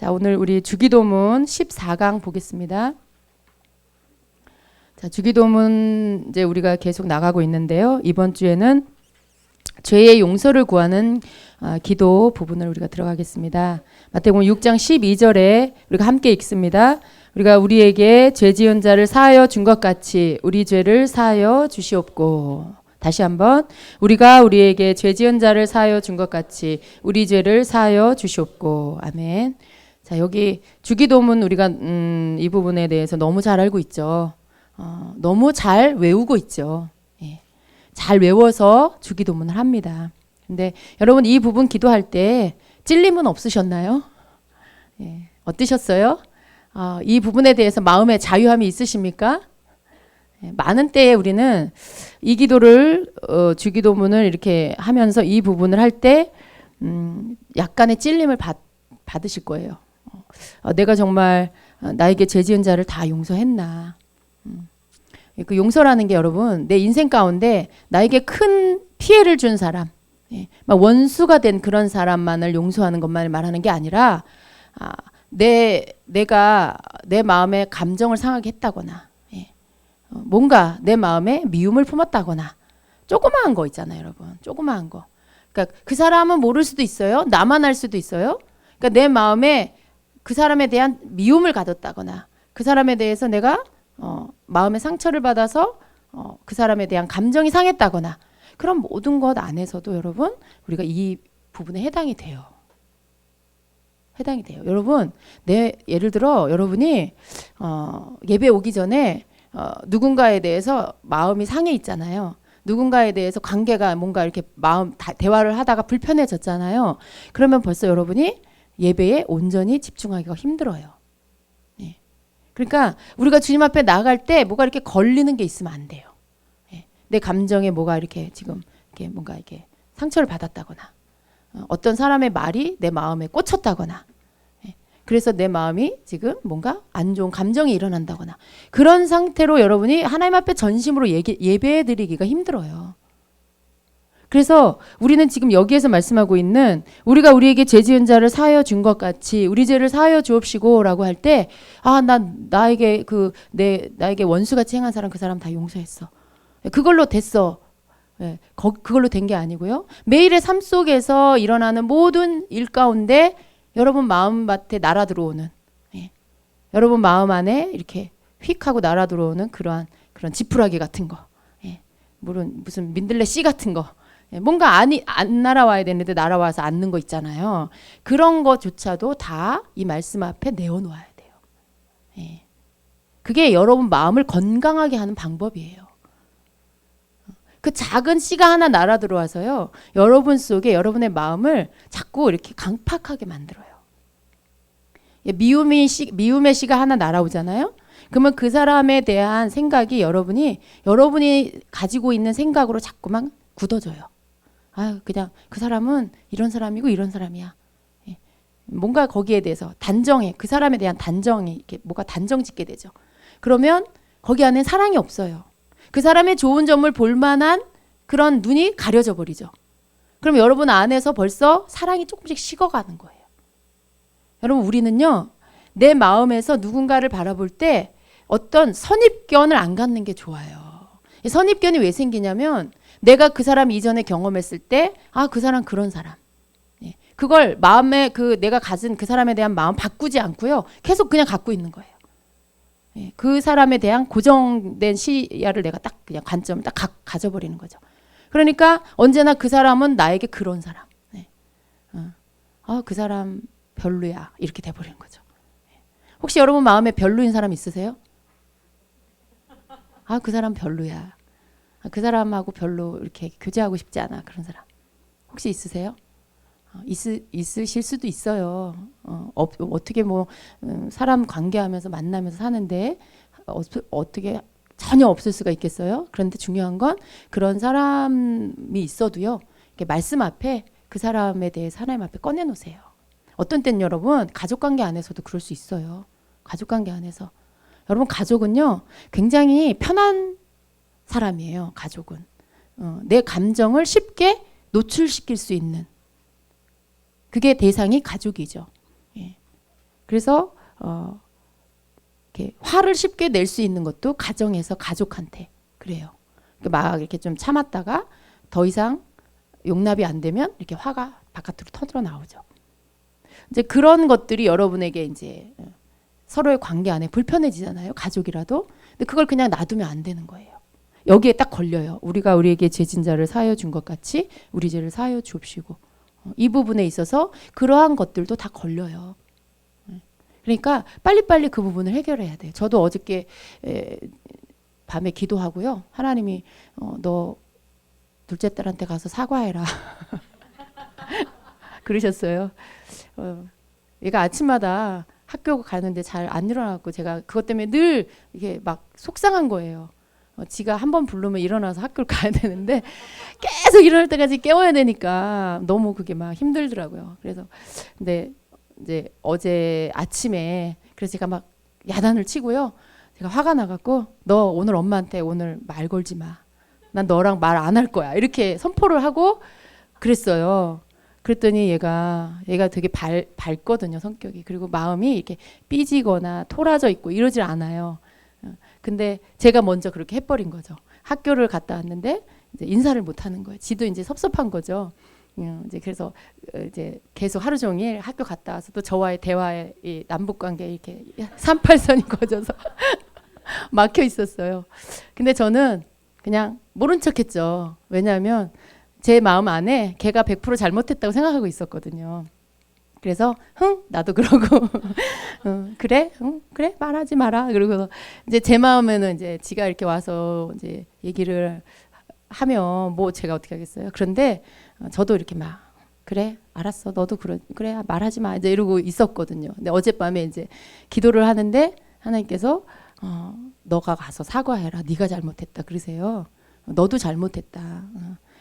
자, 오늘 우리 주기도문 14강 보겠습니다. 자, 주기도문 이제 우리가 계속 나가고 있는데요. 이번 주에는 죄의 용서를 구하는 기도 부분을 우리가 들어가겠습니다. 마태복음 6장 12절에 우리가 함께 읽습니다. 우리가 우리에게 죄 지은 자를 사하여 준 것 같이 우리 죄를 사하여 주시옵고. 다시 한번 우리가 우리에게 죄 지은 자를 사하여 준 것 같이 우리 죄를 사하여 주시옵고. 아멘. 자, 여기 주기도문 우리가 이 부분에 대해서 너무 잘 알고 있죠. 너무 잘 외우고 있죠. 예. 잘 외워서 주기도문을 합니다. 근데 여러분 이 부분 기도할 때 찔림은 없으셨나요? 예. 어떠셨어요? 이 부분에 대해서 마음의 자유함이 있으십니까? 예. 많은 때에 우리는 이 기도를 주기도문을 이렇게 하면서 이 부분을 할 때 약간의 찔림을 받으실 거예요. 내가 정말 나에게 죄 지은 자를 다 용서했나? 그 용서라는 게 여러분 내 인생 가운데 나에게 큰 피해를 준 사람, 막 원수가 된 그런 사람만을 용서하는 것만을 말하는 게 아니라 내가 내 마음에 감정을 상하게 했다거나 뭔가 내 마음에 미움을 품었다거나 조그마한 거 있잖아요, 여러분. 조그마한 거. 그러니까 그 사람은 모를 수도 있어요. 나만 알 수도 있어요. 그러니까 내 마음에 그 사람에 대한 미움을 가졌다거나 그 사람에 대해서 내가 마음의 상처를 받아서 그 사람에 대한 감정이 상했다거나 그런 모든 것 안에서도 여러분 우리가 이 부분에 해당이 돼요. 해당이 돼요. 여러분 예를 들어 여러분이 예배 오기 전에 누군가에 대해서 마음이 상해 있잖아요. 누군가에 대해서 관계가 뭔가 이렇게 대화를 하다가 불편해졌잖아요. 그러면 벌써 여러분이 예배에 온전히 집중하기가 힘들어요. 예. 그러니까 우리가 주님 앞에 나갈 때 뭐가 이렇게 걸리는 게 있으면 안 돼요. 예. 내 감정에 뭐가 이렇게 지금 이렇게 뭔가 이렇게 상처를 받았다거나 어떤 사람의 말이 내 마음에 꽂혔다거나 그래서 내 마음이 지금 뭔가 안 좋은 감정이 일어난다거나 그런 상태로 여러분이 하나님 앞에 전심으로 예배해 드리기가 힘들어요. 그래서 우리는 지금 여기에서 말씀하고 있는 우리가 우리에게 죄 지은 자를 사하여 준 것 같이 우리 죄를 사하여 주옵시고 라고 할 때 나에게 나에게 원수같이 행한 사람 그 사람 다 용서했어. 그걸로 됐어. 그걸로 된 게 아니고요. 매일의 삶 속에서 일어나는 모든 일 가운데 여러분 마음밭에 날아 들어오는 여러분 마음 안에 이렇게 휙 하고 날아 들어오는 그런 지푸라기 같은 거 물론 무슨 민들레 씨 같은 거 뭔가 안 날아와야 되는데 날아와서 앉는 거 있잖아요. 그런 것조차도 다 이 말씀 앞에 내어놓아야 돼요. 그게 여러분 마음을 건강하게 하는 방법이에요. 그 작은 씨가 하나 날아 들어와서요. 여러분 속에 여러분의 마음을 자꾸 이렇게 강팍하게 만들어요. 미움의 씨가 하나 날아오잖아요. 그러면 그 사람에 대한 생각이 여러분이 가지고 있는 생각으로 자꾸만 굳어져요. 그냥 그 사람은 이런 사람이고 이런 사람이야. 뭔가 거기에 대해서 그 사람에 대한 단정이 이렇게 뭐가 단정 짓게 되죠. 그러면 거기 안에 사랑이 없어요. 그 사람의 좋은 점을 볼 만한 그런 눈이 가려져 버리죠. 그럼 여러분 안에서 벌써 사랑이 조금씩 식어가는 거예요. 여러분 우리는요. 내 마음에서 누군가를 바라볼 때 어떤 선입견을 안 갖는 게 좋아요. 선입견이 왜 생기냐면 내가 그 사람 이전에 경험했을 때 그 사람 그런 사람. 그걸 마음에 내가 가진 그 사람에 대한 마음 바꾸지 않고요. 계속 그냥 갖고 있는 거예요. 그 사람에 대한 고정된 시야를 내가 딱 그냥 관점을 딱 가져버리는 거죠. 그러니까 언제나 그 사람은 나에게 그런 사람. 그 사람 별로야. 이렇게 돼버리는 거죠. 혹시 여러분 마음에 별로인 사람 있으세요? 그 사람 별로야. 그 사람하고 별로 이렇게 교제하고 싶지 않아. 그런 사람. 혹시 있으세요? 있으실 수도 있어요. 어떻게 사람 관계하면서 만나면서 사는데 어떻게 전혀 없을 수가 있겠어요? 그런데 중요한 건 그런 사람이 있어도요. 이렇게 말씀 앞에 그 사람에 대해서 하나님 앞에 꺼내놓으세요. 어떤 때는 여러분 가족관계 안에서도 그럴 수 있어요. 가족관계 안에서. 여러분 가족은요. 굉장히 편한 사람이에요. 가족은. 내 감정을 쉽게 노출시킬 수 있는 그게 대상이 가족이죠. 그래서 이렇게 화를 쉽게 낼 수 있는 것도 가정에서 가족한테 그래요. 막 이렇게 좀 참았다가 더 이상 용납이 안 되면 이렇게 화가 바깥으로 터져 나오죠. 이제 그런 것들이 여러분에게 이제 서로의 관계 안에 불편해지잖아요. 가족이라도. 근데 그걸 그냥 놔두면 안 되는 거예요. 여기에 딱 걸려요. 우리가 우리에게 죄진 자를 사하여 준 것 같이 우리 죄를 사하여 주옵시고. 이 부분에 있어서 그러한 것들도 다 걸려요. 그러니까 빨리빨리 그 부분을 해결해야 돼요. 저도 어저께 밤에 기도하고요. 하나님이 너 둘째 딸한테 가서 사과해라. 그러셨어요. 얘가 아침마다 학교 가는데 잘 안 일어나고 제가 그것 때문에 늘 이게 막 속상한 거예요. 지가 한 번 부르면 일어나서 학교를 가야 되는데 계속 일어날 때까지 깨워야 되니까 너무 그게 막 힘들더라고요. 그래서 근데 이제 어제 아침에 그래서 제가 막 야단을 치고요. 제가 화가 나갖고 너 오늘 엄마한테 오늘 말 걸지 마. 난 너랑 말 안 할 거야. 이렇게 선포를 하고 그랬어요. 그랬더니 얘가 되게 밝거든요, 성격이. 그리고 마음이 이렇게 삐지거나 토라져 있고 이러질 않아요. 근데 제가 먼저 그렇게 해버린 거죠. 학교를 갔다 왔는데 이제 인사를 못 하는 거예요. 지도 이제 섭섭한 거죠. 이제 그래서 이제 계속 하루 종일 학교 갔다 와서 또 저와의 대화의 이 남북 관계 이렇게 38선이 거져서 막혀 있었어요. 근데 저는 그냥 모른 척했죠. 왜냐하면 제 마음 안에 걔가 100% 잘못했다고 생각하고 있었거든요. 그래서 나도 그러고 그래 그래 말하지 마라. 그리고 이제 제 마음에는 이제 지가 이렇게 와서 이제 얘기를 하면 뭐 제가 어떻게 하겠어요. 그런데 저도 이렇게 막 그래 알았어 너도 그래 말하지 마 이제 이러고 있었거든요. 근데 어젯밤에 이제 기도를 하는데 하나님께서 너가 가서 사과해라. 네가 잘못했다 그러세요. 너도 잘못했다.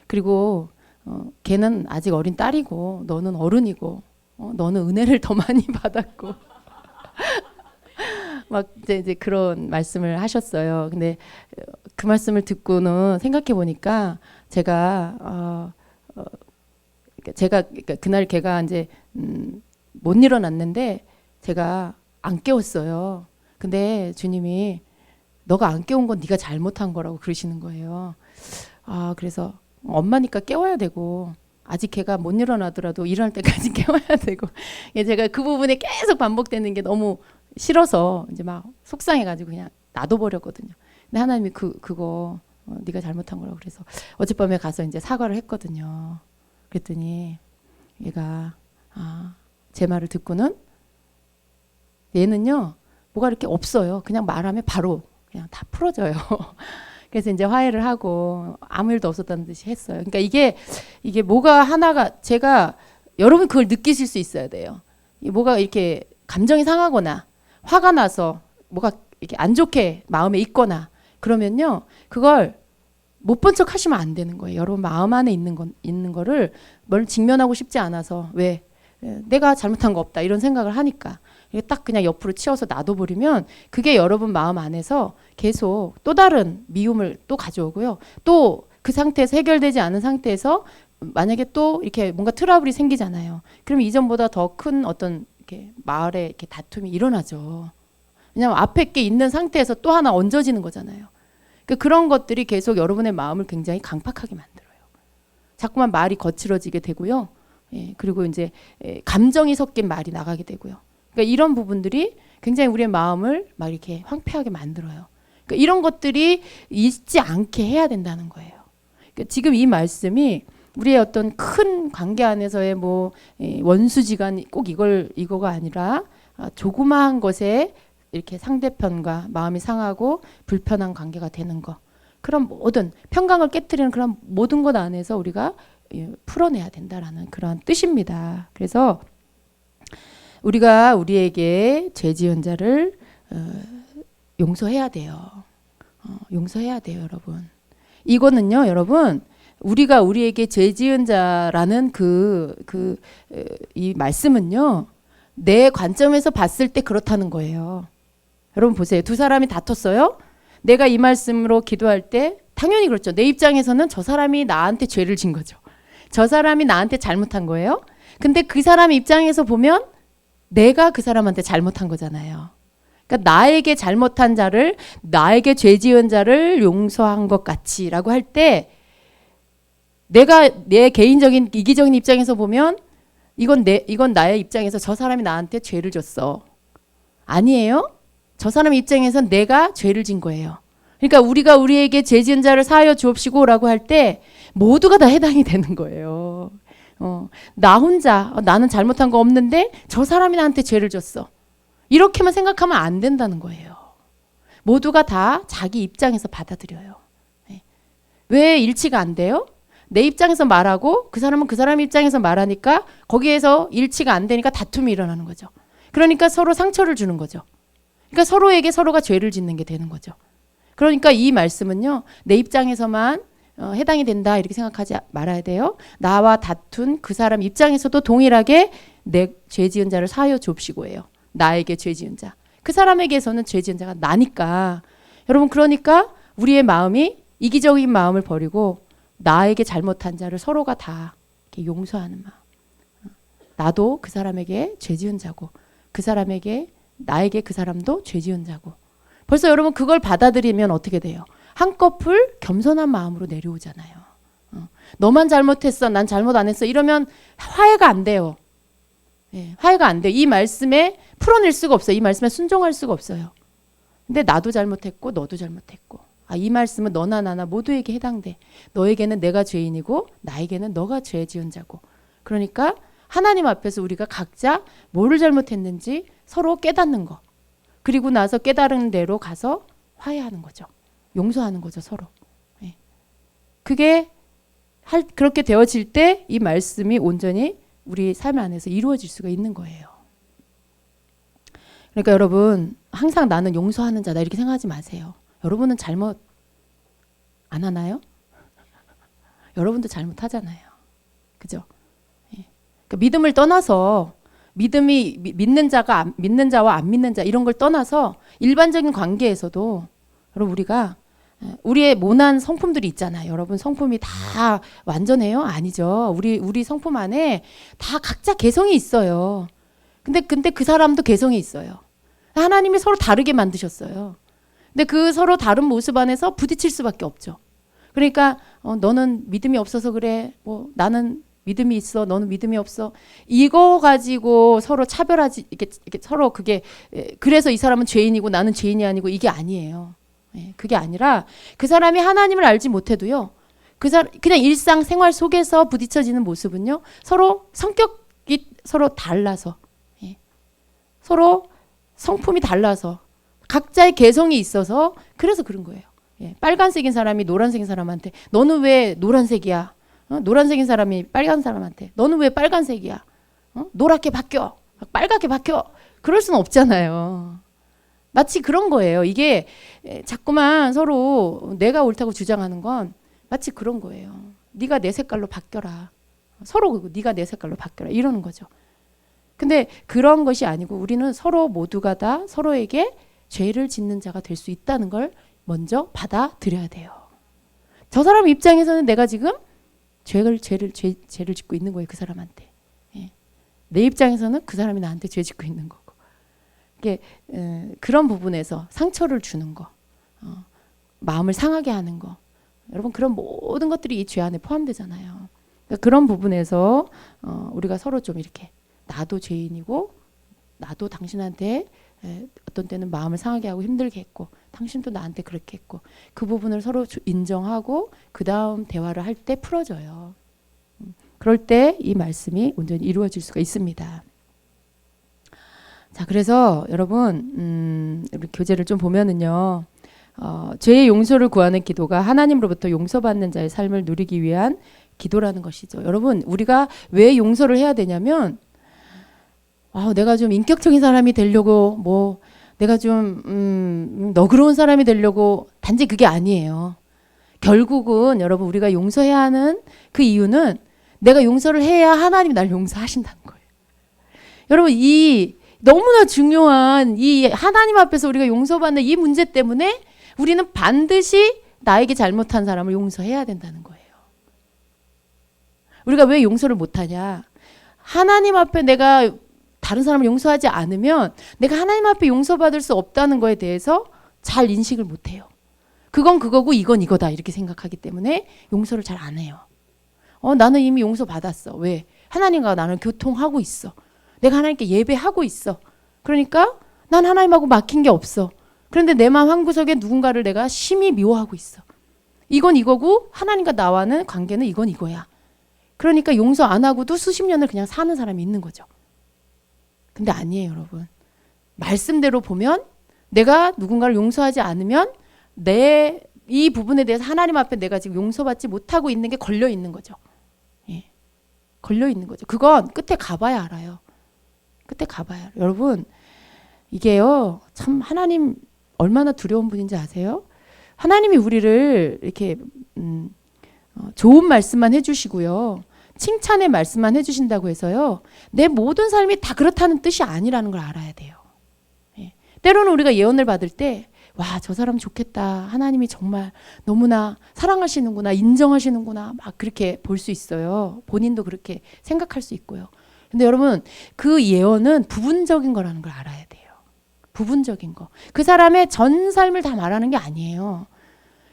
그리고 걔는 아직 어린 딸이고 너는 어른이고 너는 은혜를 더 많이 받았고 막 이제 그런 말씀을 하셨어요. 근데 그 말씀을 듣고는 생각해 보니까 제가 그러니까 그날 걔가 이제 못 일어났는데 제가 안 깨웠어요. 근데 주님이 너가 안 깨운 건 네가 잘못한 거라고 그러시는 거예요. 그래서 엄마니까 깨워야 되고 아직 걔가 못 일어나더라도 일어날 때까지 깨워야 되고 제가 그 부분에 계속 반복되는 게 너무 싫어서 이제 막 속상해가지고 그냥 놔둬버렸거든요. 근데 하나님이 그거 네가 잘못한 거라고 그래서 어젯밤에 가서 이제 사과를 했거든요. 그랬더니 얘가 제 말을 듣고는 얘는요 뭐가 이렇게 없어요. 그냥 말하면 바로 그냥 다 풀어져요. 그래서 이제 화해를 하고 아무 일도 없었다는 듯이 했어요. 그러니까 이게 뭐가 하나가 제가 여러분 그걸 느끼실 수 있어야 돼요. 뭐가 이렇게 감정이 상하거나 화가 나서 뭐가 이렇게 안 좋게 마음에 있거나 그러면요 그걸 못 본 척 하시면 안 되는 거예요. 여러분 마음 안에 있는 거를 뭘 직면하고 싶지 않아서 왜 내가 잘못한 거 없다 이런 생각을 하니까 딱 그냥 옆으로 치워서 놔둬버리면 그게 여러분 마음 안에서 계속 또 다른 미움을 또 가져오고요. 또 그 상태에서 해결되지 않은 상태에서 만약에 또 이렇게 뭔가 트러블이 생기잖아요. 그러면 이전보다 더 큰 어떤 이렇게 마을에 이렇게 다툼이 일어나죠. 왜냐하면 앞에 게 있는 상태에서 또 하나 얹어지는 거잖아요. 그러니까 그런 것들이 계속 여러분의 마음을 굉장히 강팍하게 만들어요. 자꾸만 말이 거칠어지게 되고요. 그리고 이제 감정이 섞인 말이 나가게 되고요. 그러니까 이런 부분들이 굉장히 우리의 마음을 막 이렇게 황폐하게 만들어요. 그러니까 이런 것들이 있지 않게 해야 된다는 거예요. 그러니까 지금 이 말씀이 우리의 어떤 큰 관계 안에서의 뭐 원수지간 꼭 이거가 아니라 조그마한 것에 이렇게 상대편과 마음이 상하고 불편한 관계가 되는 거. 그런 모든 평강을 깨트리는 그런 모든 것 안에서 우리가 풀어내야 된다라는 그런 뜻입니다. 그래서 우리가 우리에게 죄 지은 자를 용서해야 돼요. 용서해야 돼요, 여러분. 이거는요, 여러분, 우리가 우리에게 죄 지은 자라는 이 말씀은요, 내 관점에서 봤을 때 그렇다는 거예요. 여러분 보세요. 두 사람이 다퉜어요. 내가 이 말씀으로 기도할 때 당연히 그렇죠. 내 입장에서는 저 사람이 나한테 죄를 진 거죠. 저 사람이 나한테 잘못한 거예요. 근데 그 사람 입장에서 보면 내가 그 사람한테 잘못한 거잖아요. 그러니까 나에게 잘못한 자를, 나에게 죄 지은 자를 용서한 것 같이라고 할 때 내가 내 개인적인 이기적인 입장에서 보면 이건 나의 입장에서 저 사람이 나한테 죄를 줬어. 아니에요. 저 사람 입장에선 내가 죄를 진 거예요. 그러니까 우리가 우리에게 죄 지은 자를 사하여 주옵시고라고 할 때 모두가 다 해당이 되는 거예요. 나 혼자 나는 잘못한 거 없는데 저 사람이 나한테 죄를 줬어. 이렇게만 생각하면 안 된다는 거예요. 모두가 다 자기 입장에서 받아들여요. 왜 일치가 안 돼요? 내 입장에서 말하고 그 사람은 그 사람 입장에서 말하니까 거기에서 일치가 안 되니까 다툼이 일어나는 거죠. 그러니까 서로 상처를 주는 거죠. 그러니까 서로에게 서로가 죄를 짓는 게 되는 거죠. 그러니까 이 말씀은요, 내 입장에서만 해당이 된다 이렇게 생각하지 말아야 돼요. 나와 다툰 그 사람 입장에서도 동일하게 내 죄 지은 자를 사하여 줍시고예요. 나에게 죄 지은 자. 그 사람에게서는 죄 지은 자가 나니까. 여러분, 그러니까 우리의 마음이 이기적인 마음을 버리고 나에게 잘못한 자를 서로가 다 이렇게 용서하는 마음. 나도 그 사람에게 죄 지은 자고 그 사람에게 나에게 그 사람도 죄 지은 자고. 벌써 여러분 그걸 받아들이면 어떻게 돼요? 한꺼풀 겸손한 마음으로 내려오잖아요. 너만 잘못했어, 난 잘못 안 했어 이러면 화해가 안 돼요. 화해가 안 돼요. 이 말씀에 풀어낼 수가 없어요. 이 말씀에 순종할 수가 없어요. 근데 나도 잘못했고 너도 잘못했고 이 말씀은 너나 나나 모두에게 해당돼. 너에게는 내가 죄인이고 나에게는 너가 죄 지은 자고. 그러니까 하나님 앞에서 우리가 각자 뭐를 잘못했는지 서로 깨닫는 거. 그리고 나서 깨달은 대로 가서 화해하는 거죠. 용서하는 거죠, 서로. 그게 그렇게 되어질 때 이 말씀이 온전히 우리 삶 안에서 이루어질 수가 있는 거예요. 그러니까 여러분, 항상 나는 용서하는 자다 이렇게 생각하지 마세요. 여러분은 잘못 안 하나요? 여러분도 잘못하잖아요. 그죠? 그러니까 믿음을 떠나서 믿는 자와 안 믿는 자 이런 걸 떠나서 일반적인 관계에서도 여러분 우리가 우리의 모난 성품들이 있잖아요. 여러분 성품이 다 완전해요? 아니죠. 우리 성품 안에 다 각자 개성이 있어요. 근데 그 사람도 개성이 있어요. 하나님이 서로 다르게 만드셨어요. 근데 그 서로 다른 모습 안에서 부딪힐 수밖에 없죠. 그러니까 너는 믿음이 없어서 그래. 뭐 나는 믿음이 있어. 너는 믿음이 없어. 이거 가지고 서로 차별하지 이렇게 서로 그게 그래서 이 사람은 죄인이고 나는 죄인이 아니고 이게 아니에요. 그게 아니라 그 사람이 하나님을 알지 못해도요. 그냥 일상 생활 속에서 부딪혀지는 모습은요. 서로 성격이 서로 달라서 서로 성품이 달라서 각자의 개성이 있어서 그래서 그런 거예요. 빨간색인 사람이 노란색인 사람한테 너는 왜 노란색이야? 노란색인 사람이 빨간 사람한테 너는 왜 빨간색이야? 노랗게 바뀌어. 빨갛게 바뀌어. 그럴 수는 없잖아요. 마치 그런 거예요. 이게 자꾸만 서로 내가 옳다고 주장하는 건 마치 그런 거예요. 네가 내 색깔로 바뀌어라. 서로 네가 내 색깔로 바뀌어라. 이러는 거죠. 근데 그런 것이 아니고 우리는 서로 모두가 다 서로에게 죄를 짓는 자가 될 수 있다는 걸 먼저 받아들여야 돼요. 저 사람 입장에서는 내가 지금 죄를 짓고 있는 거예요. 그 사람한테. 내 입장에서는 그 사람이 나한테 죄 짓고 있는 거고. 이게 그런 부분에서 상처를 주는 거, 마음을 상하게 하는 거. 여러분 그런 모든 것들이 이 죄 안에 포함되잖아요. 그러니까 그런 부분에서 우리가 서로 좀 이렇게 나도 죄인이고 나도 당신한테 어떤 때는 마음을 상하게 하고 힘들게 했고 당신도 나한테 그렇게 했고 그 부분을 서로 인정하고 그 다음 대화를 할 때 풀어져요. 그럴 때 이 말씀이 온전히 이루어질 수가 있습니다. 자, 그래서 여러분 우리 교재를 좀 보면은요. 죄의 용서를 구하는 기도가 하나님으로부터 용서받는 자의 삶을 누리기 위한 기도라는 것이죠. 여러분 우리가 왜 용서를 해야 되냐면 내가 좀 인격적인 사람이 되려고 뭐 내가 좀 너그러운 사람이 되려고 단지 그게 아니에요. 결국은 여러분 우리가 용서해야 하는 그 이유는 내가 용서를 해야 하나님이 날 용서하신다는 거예요. 여러분 이 너무나 중요한 이 하나님 앞에서 우리가 용서받는 이 문제 때문에 우리는 반드시 나에게 잘못한 사람을 용서해야 된다는 거예요. 우리가 왜 용서를 못하냐? 하나님 앞에 내가 다른 사람을 용서하지 않으면 내가 하나님 앞에 용서받을 수 없다는 거에 대해서 잘 인식을 못해요. 그건 그거고 이건 이거다 이렇게 생각하기 때문에 용서를 잘 안 해요. 나는 이미 용서받았어. 왜? 하나님과 나는 교통하고 있어. 내가 하나님께 예배하고 있어. 그러니까 난 하나님하고 막힌 게 없어. 그런데 내 마음 한구석에 누군가를 내가 심히 미워하고 있어. 이건 이거고 하나님과 나와는 관계는 이건 이거야. 그러니까 용서 안 하고도 수십 년을 그냥 사는 사람이 있는 거죠. 근데 아니에요, 여러분. 말씀대로 보면 내가 누군가를 용서하지 않으면 이 부분에 대해서 하나님 앞에 내가 지금 용서받지 못하고 있는 게 걸려 있는 거죠. 예. 걸려 있는 거죠. 그건 끝에 가봐야 알아요. 끝에 가봐야 알아요. 여러분, 이게요, 참 하나님 얼마나 두려운 분인지 아세요? 하나님이 우리를 이렇게 좋은 말씀만 해주시고요. 칭찬의 말씀만 해주신다고 해서요. 내 모든 삶이 다 그렇다는 뜻이 아니라는 걸 알아야 돼요. 예. 때로는 우리가 예언을 받을 때 와, 저 사람 좋겠다. 하나님이 정말 너무나 사랑하시는구나. 인정하시는구나. 막 그렇게 볼 수 있어요. 본인도 그렇게 생각할 수 있고요. 근데 여러분, 그 예언은 부분적인 거라는 걸 알아야 돼요. 부분적인 거. 그 사람의 전 삶을 다 말하는 게 아니에요.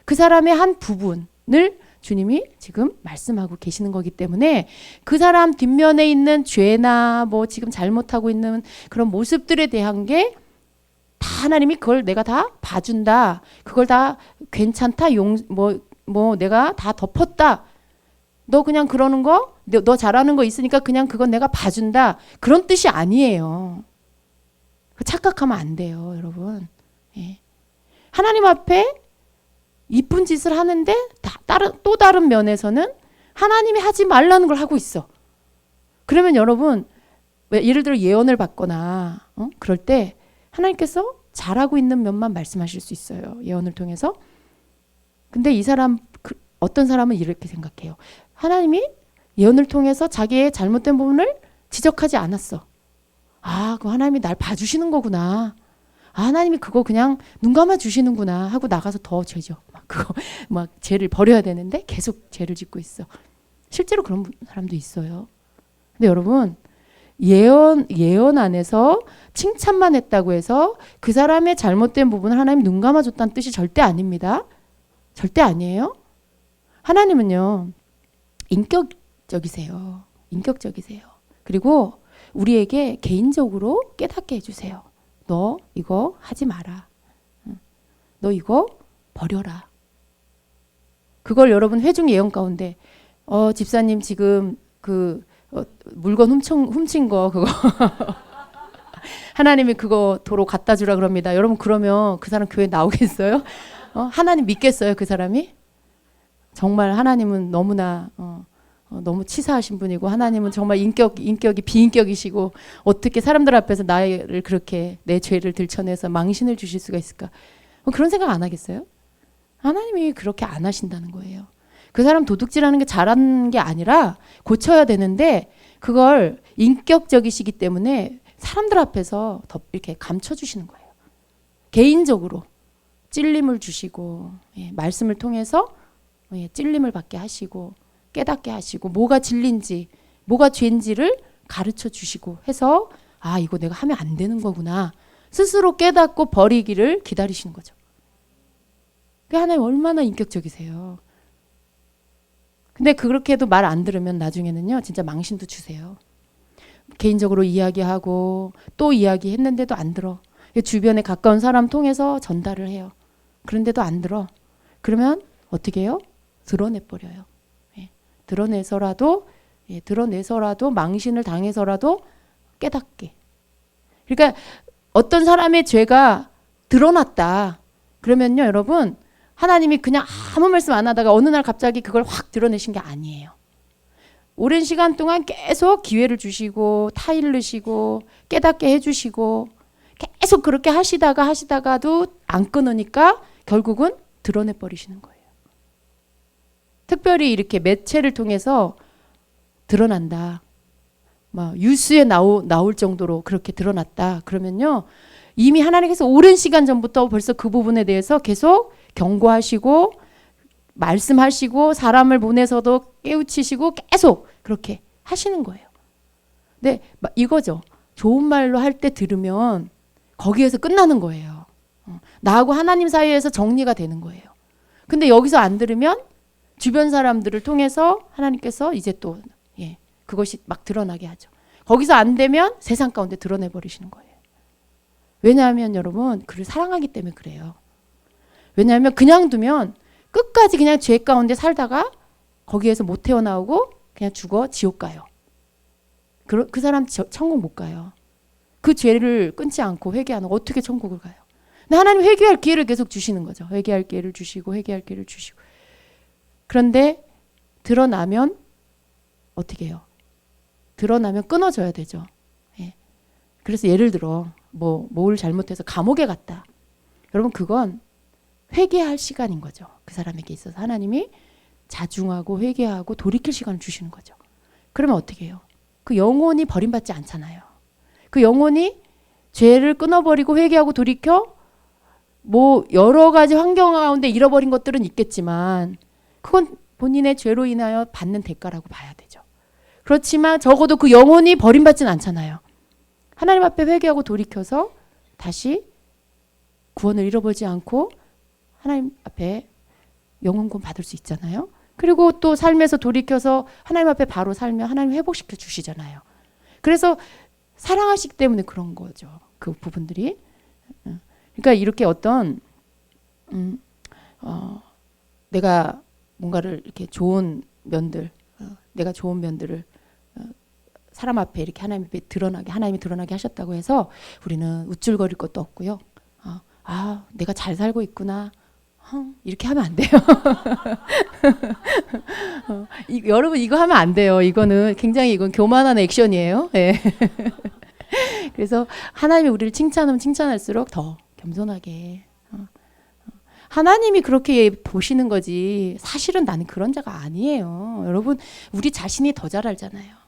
그 사람의 한 부분을 주님이 지금 말씀하고 계시는 거기 때문에 그 사람 뒷면에 있는 죄나 뭐 지금 잘못하고 있는 그런 모습들에 대한 게 다 하나님이 그걸 내가 다 봐준다. 그걸 다 괜찮다. 내가 다 덮었다. 너 그냥 그러는 거, 너 잘하는 거 있으니까 그냥 그건 내가 봐준다. 그런 뜻이 아니에요. 착각하면 안 돼요, 여러분. 예. 하나님 앞에 이쁜 짓을 하는데 또 다른 면에서는 하나님이 하지 말라는 걸 하고 있어. 그러면 여러분, 예를 들어 예언을 받거나 그럴 때 하나님께서 잘하고 있는 면만 말씀하실 수 있어요. 예언을 통해서. 근데 이 사람, 어떤 사람은 이렇게 생각해요. 하나님이 예언을 통해서 자기의 잘못된 부분을 지적하지 않았어. 그 하나님이 날 봐주시는 거구나. 하나님이 그거 그냥 눈 감아 주시는구나 하고 나가서 더 죄죠. 막 죄를 버려야 되는데 계속 죄를 짓고 있어. 실제로 그런 사람도 있어요. 근데 여러분, 예언 안에서 칭찬만 했다고 해서 그 사람의 잘못된 부분을 하나님 눈 감아 줬다는 뜻이 절대 아닙니다. 절대 아니에요. 하나님은요, 인격적이세요. 인격적이세요. 그리고 우리에게 개인적으로 깨닫게 해주세요. 너 이거 하지 마라. 너 이거 버려라. 그걸 여러분 회중 예언 가운데 집사님 지금 물건 훔친 거 그거 하나님이 그거 도로 갖다 주라 그럽니다. 여러분 그러면 그 사람 교회 나오겠어요? 하나님 믿겠어요, 그 사람이? 정말 하나님은 너무나 너무 치사하신 분이고 하나님은 정말 인격이 비인격이시고 어떻게 사람들 앞에서 나를 그렇게 내 죄를 들춰내서 망신을 주실 수가 있을까? 그런 생각 안 하겠어요? 하나님이 그렇게 안 하신다는 거예요. 그 사람 도둑질하는 게 잘하는 게 아니라 고쳐야 되는데 그걸 인격적이시기 때문에 사람들 앞에서 더 이렇게 감춰주시는 거예요. 개인적으로 찔림을 주시고 말씀을 통해서 찔림을 받게 하시고 깨닫게 하시고 뭐가 진리인지 뭐가 죄인지를 가르쳐 주시고 해서 이거 내가 하면 안 되는 거구나 스스로 깨닫고 버리기를 기다리시는 거죠. 하나님 얼마나 인격적이세요. 근데 그렇게 해도 말 안 들으면 나중에는요 진짜 망신도 주세요. 개인적으로 이야기하고 또 이야기했는데도 안 들어. 주변에 가까운 사람 통해서 전달을 해요. 그런데도 안 들어. 그러면 어떻게 해요? 드러내버려요. 드러내서라도 망신을 당해서라도 깨닫게. 그러니까 어떤 사람의 죄가 드러났다. 그러면요 여러분 하나님이 그냥 아무 말씀 안 하다가 어느 날 갑자기 그걸 확 드러내신 게 아니에요. 오랜 시간 동안 계속 기회를 주시고 타일르시고 깨닫게 해주시고 계속 그렇게 하시다가도 안 끊으니까 결국은 드러내버리시는 거예요. 특별히 이렇게 매체를 통해서 드러난다. 막 뉴스에 나올 정도로 그렇게 드러났다. 그러면요. 이미 하나님께서 오랜 시간 전부터 벌써 그 부분에 대해서 계속 경고하시고 말씀하시고 사람을 보내서도 깨우치시고 계속 그렇게 하시는 거예요. 근데 이거죠. 좋은 말로 할 때 들으면 거기에서 끝나는 거예요. 나하고 하나님 사이에서 정리가 되는 거예요. 근데 여기서 안 들으면 주변 사람들을 통해서 하나님께서 이제 또 그것이 막 드러나게 하죠. 거기서 안 되면 세상 가운데 드러내 버리시는 거예요. 왜냐하면 여러분 그를 사랑하기 때문에 그래요. 왜냐하면 그냥 두면 끝까지 그냥 죄 가운데 살다가 거기에서 못 태어나오고 그냥 죽어 지옥 가요. 그 사람 천국 못 가요. 그 죄를 끊지 않고 회개하는 어떻게 천국을 가요? 근데 하나님 회개할 기회를 계속 주시는 거죠. 회개할 기회를 주시고 회개할 기회를 주시고. 그런데 드러나면 어떻게 해요? 드러나면 끊어져야 되죠. 예. 그래서 예를 들어 뭘 잘못해서 감옥에 갔다. 여러분 그건 회개할 시간인 거죠. 그 사람에게 있어서 하나님이 자중하고 회개하고 돌이킬 시간을 주시는 거죠. 그러면 어떻게 해요? 그 영혼이 버림받지 않잖아요. 그 영혼이 죄를 끊어버리고 회개하고 돌이켜 여러 가지 환경 가운데 잃어버린 것들은 있겠지만 그건 본인의 죄로 인하여 받는 대가라고 봐야 되죠. 그렇지만 적어도 그 영혼이 버림받진 않잖아요. 하나님 앞에 회개하고 돌이켜서 다시 구원을 잃어버리지 않고 하나님 앞에 영혼권 받을 수 있잖아요. 그리고 또 삶에서 돌이켜서 하나님 앞에 바로 살면 하나님 회복시켜 주시잖아요. 그래서 사랑하시기 때문에 그런 거죠. 그 부분들이. 그러니까 이렇게 어떤 내가 뭔가를 이렇게 좋은 면들, 내가 좋은 면들을 사람 앞에 이렇게 하나님 앞에 하나님이 드러나게 하셨다고 해서 우리는 우쭐거릴 것도 없고요. 내가 잘 살고 있구나. 이렇게 하면 안 돼요. 여러분 이거 하면 안 돼요. 이건 교만한 액션이에요. 네. 그래서 하나님이 우리를 칭찬하면 칭찬할수록 더 겸손하게. 하나님이 그렇게 보시는 거지 사실은 나는 그런 자가 아니에요. 여러분 우리 자신이 더 잘 알잖아요.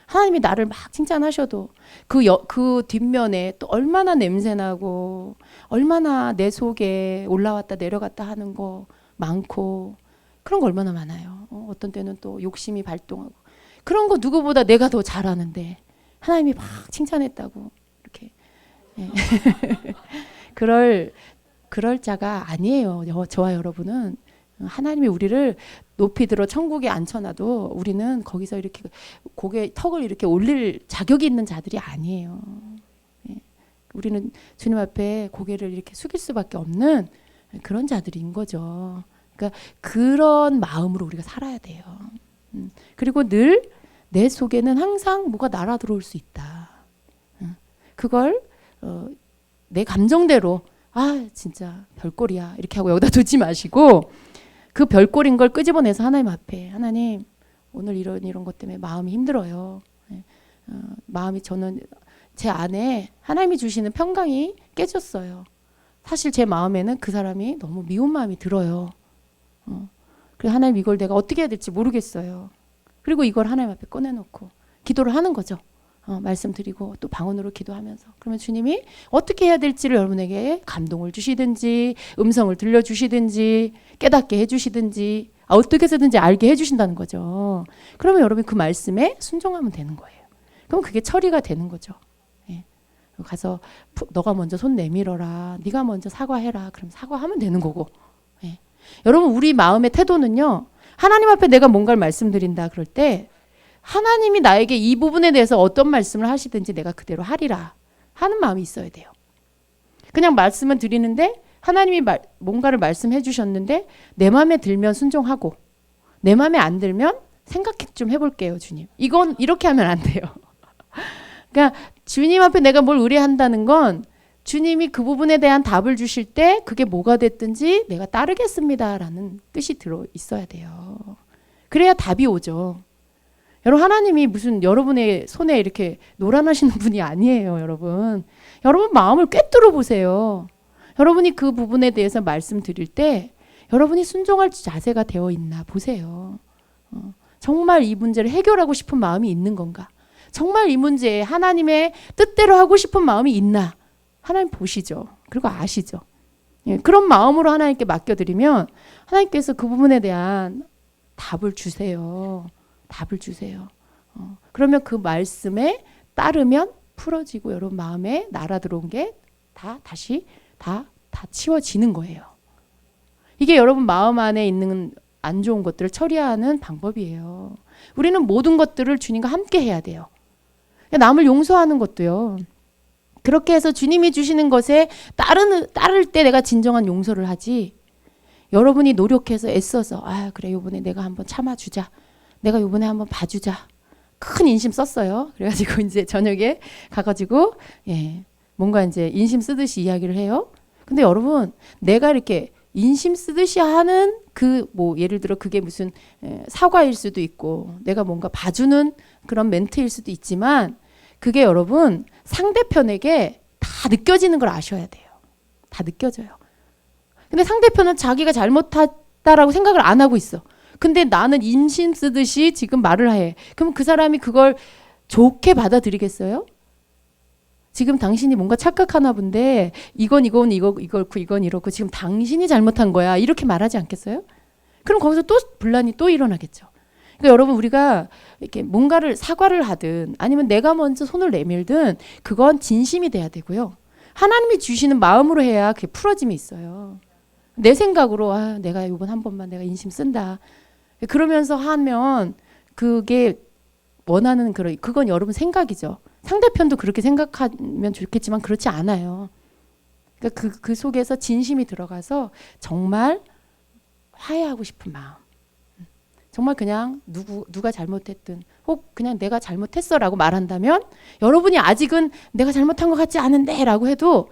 하나님이 나를 막 칭찬하셔도 그 뒷면에 또 얼마나 냄새나고 얼마나 내 속에 올라왔다 내려갔다 하는 거 많고 그런 거 얼마나 많아요. 어떤 때는 또 욕심이 발동하고 그런 거 누구보다 내가 더 잘하는데 하나님이 막 칭찬했다고 이렇게 그럴 자가 아니에요. 저와 여러분은 하나님이 우리를 높이 들어 천국에 앉혀놔도 우리는 거기서 이렇게 턱을 이렇게 올릴 자격이 있는 자들이 아니에요. 우리는 주님 앞에 고개를 이렇게 숙일 수밖에 없는 그런 자들인 거죠. 그러니까 그런 마음으로 우리가 살아야 돼요. 그리고 늘 내 속에는 항상 뭐가 날아 들어올 수 있다. 그걸 내 감정대로 진짜 별꼴이야 이렇게 하고 여기다 두지 마시고 그 별꼴인 걸 끄집어내서 하나님 앞에 하나님 오늘 이런 것 때문에 마음이 힘들어요. 마음이 저는 제 안에 하나님이 주시는 평강이 깨졌어요. 사실 제 마음에는 그 사람이 너무 미운 마음이 들어요. 그래서 하나님 이걸 내가 어떻게 해야 될지 모르겠어요. 그리고 이걸 하나님 앞에 꺼내놓고 기도를 하는 거죠. 말씀드리고 또 방언으로 기도하면서 그러면 주님이 어떻게 해야 될지를 여러분에게 감동을 주시든지 음성을 들려주시든지 깨닫게 해주시든지 어떻게 해서든지 알게 해주신다는 거죠. 그러면 여러분이 그 말씀에 순종하면 되는 거예요. 그럼 그게 처리가 되는 거죠. 가서 너가 먼저 손 내밀어라. 네가 먼저 사과해라. 그럼 사과하면 되는 거고. 여러분 우리 마음의 태도는요. 하나님 앞에 내가 뭔가를 말씀드린다 그럴 때 하나님이 나에게 이 부분에 대해서 어떤 말씀을 하시든지 내가 그대로 하리라 하는 마음이 있어야 돼요. 그냥 말씀을 드리는데 하나님이 뭔가를 말씀해 주셨는데 내 마음에 들면 순종하고 내 마음에 안 들면 생각 좀 해볼게요. 주님. 이건 이렇게 하면 안 돼요. 그러니까 주님 앞에 내가 뭘 의뢰한다는 건 주님이 그 부분에 대한 답을 주실 때 그게 뭐가 됐든지 내가 따르겠습니다라는 뜻이 들어 있어야 돼요. 그래야 답이 오죠. 여러분 하나님이 무슨 여러분의 손에 이렇게 노란하시는 분이 아니에요. 여러분 마음을 꿰뚫어 보세요. 여러분이 그 부분에 대해서 말씀드릴 때 여러분이 순종할 자세가 되어 있나 보세요. 정말 이 문제를 해결하고 싶은 마음이 있는 건가? 정말 이 문제에 하나님의 뜻대로 하고 싶은 마음이 있나? 하나님 보시죠. 그리고 아시죠. 그런 마음으로 하나님께 맡겨드리면 하나님께서 그 부분에 대한 답을 주세요. 답을 주세요. 그러면 그 말씀에 따르면 풀어지고 여러분 마음에 날아 들어온 게 다시 다 치워지는 거예요. 이게 여러분 마음 안에 있는 안 좋은 것들을 처리하는 방법이에요. 우리는 모든 것들을 주님과 함께 해야 돼요. 남을 용서하는 것도요. 그렇게 해서 주님이 주시는 것에 따를 때 내가 진정한 용서를 하지. 여러분이 노력해서 애써서 그래 요번에 내가 한번 참아주자. 내가 요번에 한번 봐주자. 큰 인심 썼어요. 그래가지고 이제 저녁에 가가지고 뭔가 이제 인심 쓰듯이 이야기를 해요. 근데 여러분 내가 이렇게 인심 쓰듯이 하는 예를 들어 그게 무슨 사과일 수도 있고 내가 뭔가 봐주는 그런 멘트일 수도 있지만 그게 여러분 상대편에게 다 느껴지는 걸 아셔야 돼요. 다 느껴져요. 근데 상대편은 자기가 잘못했다라고 생각을 안 하고 있어. 근데 나는 인심 쓰듯이 지금 말을 해. 그럼 그 사람이 그걸 좋게 받아들이겠어요? 지금 당신이 뭔가 착각하나 본데 이건 이렇고 지금 당신이 잘못한 거야. 이렇게 말하지 않겠어요? 그럼 거기서 또 분란이 또 일어나겠죠. 그러니까 여러분 우리가 이렇게 뭔가를 사과를 하든 아니면 내가 먼저 손을 내밀든 그건 진심이 돼야 되고요. 하나님이 주시는 마음으로 해야 그게 풀어짐이 있어요. 내 생각으로 내가 이번 한 번만 내가 인심 쓴다. 그러면서 하면 그게 원하는 그건 여러분 생각이죠. 상대편도 그렇게 생각하면 좋겠지만 그렇지 않아요. 그러니까 그 속에서 진심이 들어가서 정말 화해하고 싶은 마음. 정말 그냥 누가 잘못했든 혹 그냥 내가 잘못했어라고 말한다면 여러분이 아직은 내가 잘못한 것 같지 않은데 라고 해도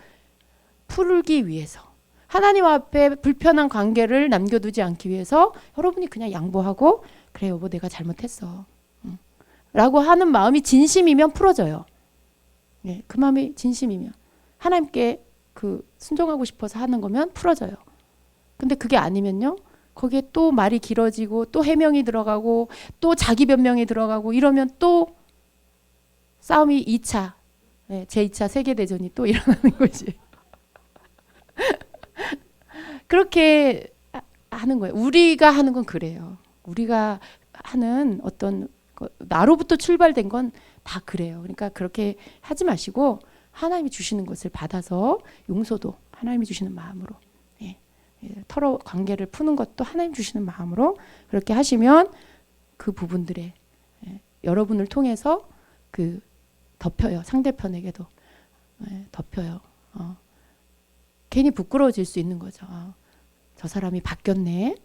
풀기 위해서 하나님 앞에 불편한 관계를 남겨두지 않기 위해서 여러분이 그냥 양보하고 그래 여보 내가 잘못했어 라고 하는 마음이 진심이면 풀어져요. 그 마음이 진심이면 하나님께 순종하고 싶어서 하는 거면 풀어져요. 근데 그게 아니면요 거기에 또 말이 길어지고 또 해명이 들어가고 또 자기 변명이 들어가고 이러면 또 싸움이 2차 제2차 세계대전이 또 일어나는 거지. 그렇게 하는 거예요. 우리가 하는 건 그래요. 우리가 하는 어떤 나로부터 출발된 건 다 그래요. 그러니까 그렇게 하지 마시고 하나님이 주시는 것을 받아서 용서도 하나님이 주시는 마음으로 털어 관계를 푸는 것도 하나님 주시는 마음으로 그렇게 하시면 그 부분들에 여러분을 통해서 덮여요. 상대편에게도 덮여요. 괜히 부끄러워질 수 있는 거죠. 저 사람이 바뀌었네.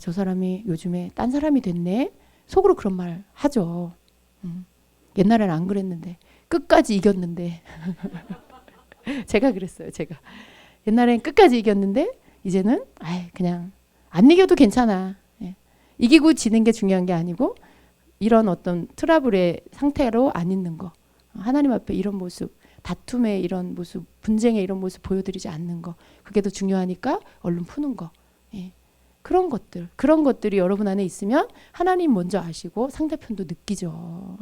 저 사람이 요즘에 딴 사람이 됐네. 속으로 그런 말 하죠. 옛날에는 안 그랬는데 끝까지 이겼는데 제가 그랬어요. 제가 옛날엔 끝까지 이겼는데 이제는 그냥 안 이겨도 괜찮아. 이기고 지는 게 중요한 게 아니고 이런 어떤 트러블의 상태로 안 있는 거. 하나님 앞에 이런 모습, 다툼의 이런 모습, 분쟁의 이런 모습 보여드리지 않는 거. 그게 더 중요하니까 얼른 푸는 거. 그런 것들이 여러분 안에 있으면 하나님 먼저 아시고 상대편도 느끼죠.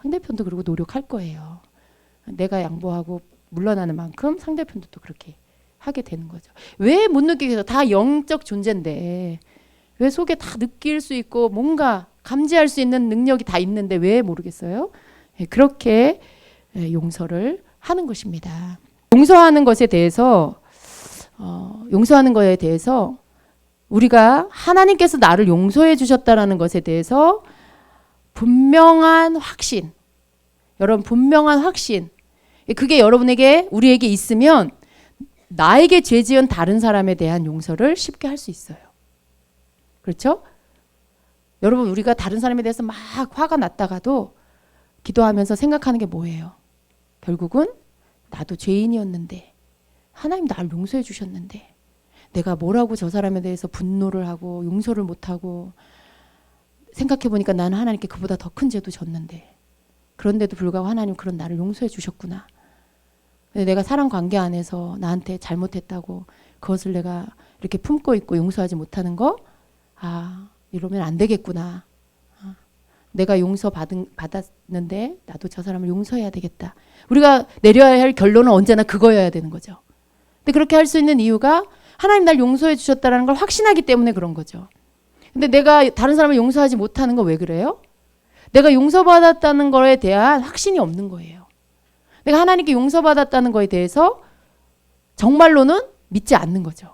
상대편도 그리고 노력할 거예요. 내가 양보하고 물러나는 만큼 상대편도 또 그렇게 하게 되는 거죠. 왜 못 느끼겠어? 다 영적 존재인데 왜 속에 다 느낄 수 있고 뭔가 감지할 수 있는 능력이 다 있는데 왜 모르겠어요? 그렇게 용서를 하는 것입니다. 용서하는 것에 대해서 우리가 하나님께서 나를 용서해 주셨다라는 것에 대해서 분명한 확신, 여러분 분명한 확신, 그게 여러분에게 우리에게 있으면 나에게 죄 지은 다른 사람에 대한 용서를 쉽게 할 수 있어요. 그렇죠? 여러분 우리가 다른 사람에 대해서 막 화가 났다가도 기도하면서 생각하는 게 뭐예요? 결국은 나도 죄인이었는데 하나님 나를 용서해 주셨는데 내가 뭐라고 저 사람에 대해서 분노를 하고 용서를 못하고 생각해보니까 나는 하나님께 그보다 더 큰 죄도 졌는데 그런데도 불구하고 하나님 그런 나를 용서해 주셨구나. 내가 사람 관계 안에서 나한테 잘못했다고 그것을 내가 이렇게 품고 있고 용서하지 못하는 거 이러면 안 되겠구나. 내가 받았는데 나도 저 사람을 용서해야 되겠다. 우리가 내려야 할 결론은 언제나 그거여야 되는 거죠. 근데 그렇게 할 수 있는 이유가 하나님 날 용서해 주셨다는 걸 확신하기 때문에 그런 거죠. 근데 내가 다른 사람을 용서하지 못하는 거 왜 그래요? 내가 용서받았다는 거에 대한 확신이 없는 거예요. 내가 하나님께 용서받았다는 거에 대해서 정말로는 믿지 않는 거죠.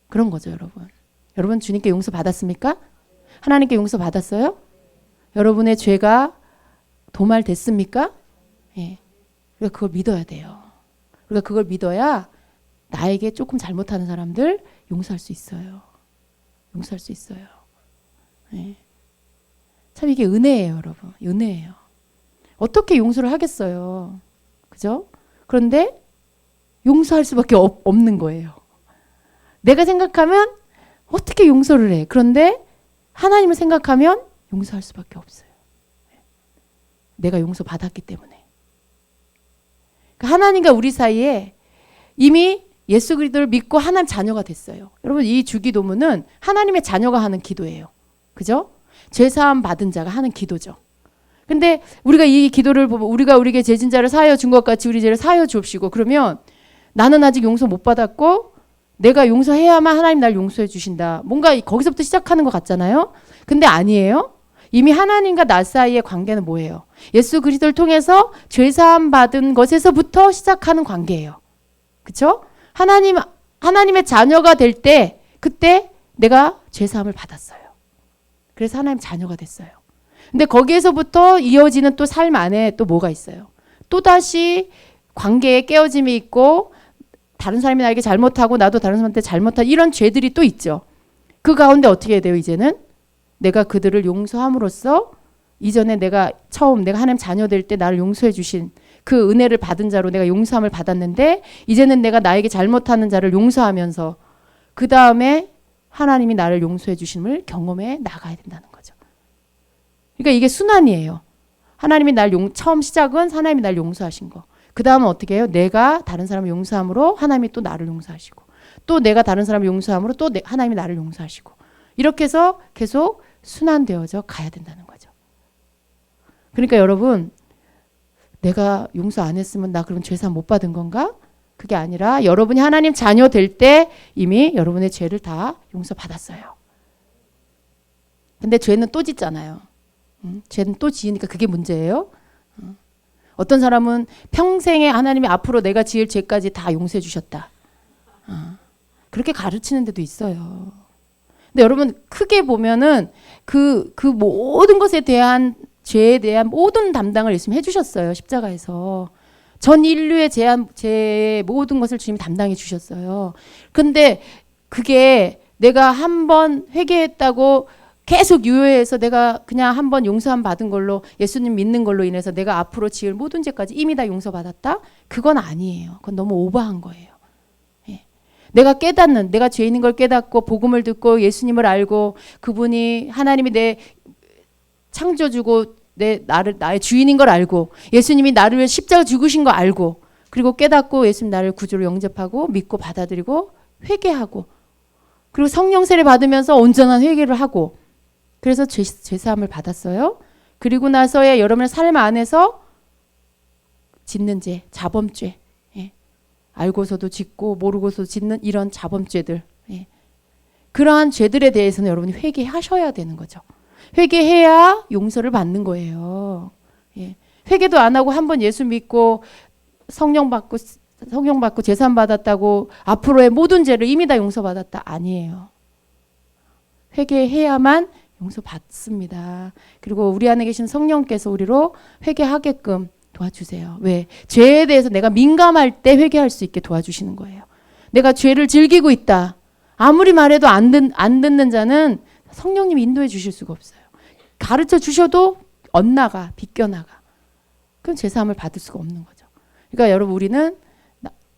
그런 거죠, 여러분. 여러분 주님께 용서 받았습니까? 하나님께 용서 받았어요? 여러분의 죄가 도말됐습니까? 예. 우리가 그걸 믿어야 돼요. 우리가 그걸 믿어야 나에게 조금 잘못하는 사람들 용서할 수 있어요. 용서할 수 있어요. 예. 참 이게 은혜예요, 여러분. 은혜예요. 어떻게 용서를 하겠어요. 그죠? 그런데 용서할 수밖에 없는 거예요. 내가 생각하면 어떻게 용서를 해. 그런데 하나님을 생각하면 용서할 수밖에 없어요. 내가 용서받았기 때문에. 그러니까 하나님과 우리 사이에 이미 예수 그리스도를 믿고 하나님 자녀가 됐어요. 여러분 이 주기도문은 하나님의 자녀가 하는 기도예요. 그죠? 죄사함 받은 자가 하는 기도죠. 근데 우리가 이 기도를 보면 우리가 우리에게 죄진 자를 사하여 준 것 같이 우리 죄를 사하여 주옵시고 그러면 나는 아직 용서 못 받았고 내가 용서해야만 하나님 날 용서해 주신다. 뭔가 거기서부터 시작하는 것 같잖아요. 근데 아니에요. 이미 하나님과 나 사이의 관계는 뭐예요? 예수 그리스도를 통해서 죄사함 받은 것에서부터 시작하는 관계예요. 그렇죠? 하나님의 자녀가 될 때 그때 내가 죄사함을 받았어요. 그래서 하나님 자녀가 됐어요. 근데 거기에서부터 이어지는 또 삶 안에 또 뭐가 있어요? 또다시 관계에 깨어짐이 있고 다른 사람이 나에게 잘못하고 나도 다른 사람한테 잘못한 이런 죄들이 또 있죠. 그 가운데 어떻게 해야 돼요? 이제는 내가 그들을 용서함으로써 이전에 내가 하나님 자녀 될 때 나를 용서해 주신 그 은혜를 받은 자로 내가 용서함을 받았는데 이제는 내가 나에게 잘못하는 자를 용서하면서 그 다음에 하나님이 나를 용서해 주심을 경험해 나가야 된다는 거죠. 그러니까 이게 순환이에요. 하나님이 처음 시작은 하나님이 날 용서하신 거. 그 다음은 어떻게 해요? 내가 다른 사람을 용서함으로 하나님이 또 나를 용서하시고 또 내가 다른 사람을 용서함으로 또 하나님이 나를 용서하시고 이렇게 해서 계속 순환되어져 가야 된다는 거죠. 그러니까 여러분 내가 용서 안 했으면 나 그럼 죄사함 못 받은 건가? 그게 아니라 여러분이 하나님 자녀 될 때 이미 여러분의 죄를 다 용서받았어요. 근데 죄는 또 짓잖아요. 죄는 또 지으니까 그게 문제예요. 어떤 사람은 평생에 하나님이 앞으로 내가 지을 죄까지 다 용서해 주셨다. 그렇게 가르치는 데도 있어요. 근데 여러분 크게 보면은 그 모든 것에 대한 죄에 대한 모든 담당을 예수님이 해주셨어요. 십자가에서. 전 인류의 죄의 모든 것을 주님이 담당해 주셨어요. 근데 그게 내가 한번 회개했다고 계속 유효해서 내가 그냥 한번 용서함 받은 걸로 예수님 믿는 걸로 인해서 내가 앞으로 지을 모든 죄까지 이미 다 용서받았다? 그건 아니에요. 그건 너무 오버한 거예요. 예. 내가 죄인인 걸 깨닫고 복음을 듣고 예수님을 알고 그분이 하나님이 내 창조주고 나의 주인인 걸 알고 예수님이 나를 위해 십자가 죽으신 거 알고 그리고 깨닫고 예수님 나를 구주로 영접하고 믿고 받아들이고 회개하고 그리고 성령 세례 받으면서 온전한 회개를 하고 그래서 죄사함을 받았어요. 그리고 나서야 여러분의 삶 안에서 짓는 죄, 자범죄, 예. 알고서도 짓고 모르고서도 짓는 이런 자범죄들, 예. 그러한 죄들에 대해서는 여러분이 회개하셔야 되는 거죠. 회개해야 용서를 받는 거예요. 예. 회개도 안 하고 한번 예수 믿고 성령 받고 제사함 받았다고 앞으로의 모든 죄를 이미 다 용서받았다 아니에요. 회개해야만 용서받습니다. 그리고 우리 안에 계신 성령께서 우리로 회개하게끔 도와주세요. 왜? 죄에 대해서 내가 민감할 때 회개할 수 있게 도와주시는 거예요. 내가 죄를 즐기고 있다. 아무리 말해도 안 듣는 자는 성령님이 인도해 주실 수가 없어요. 가르쳐 주셔도 엇나가, 비껴나가. 그럼 제사함을 받을 수가 없는 거죠. 그러니까 여러분 우리는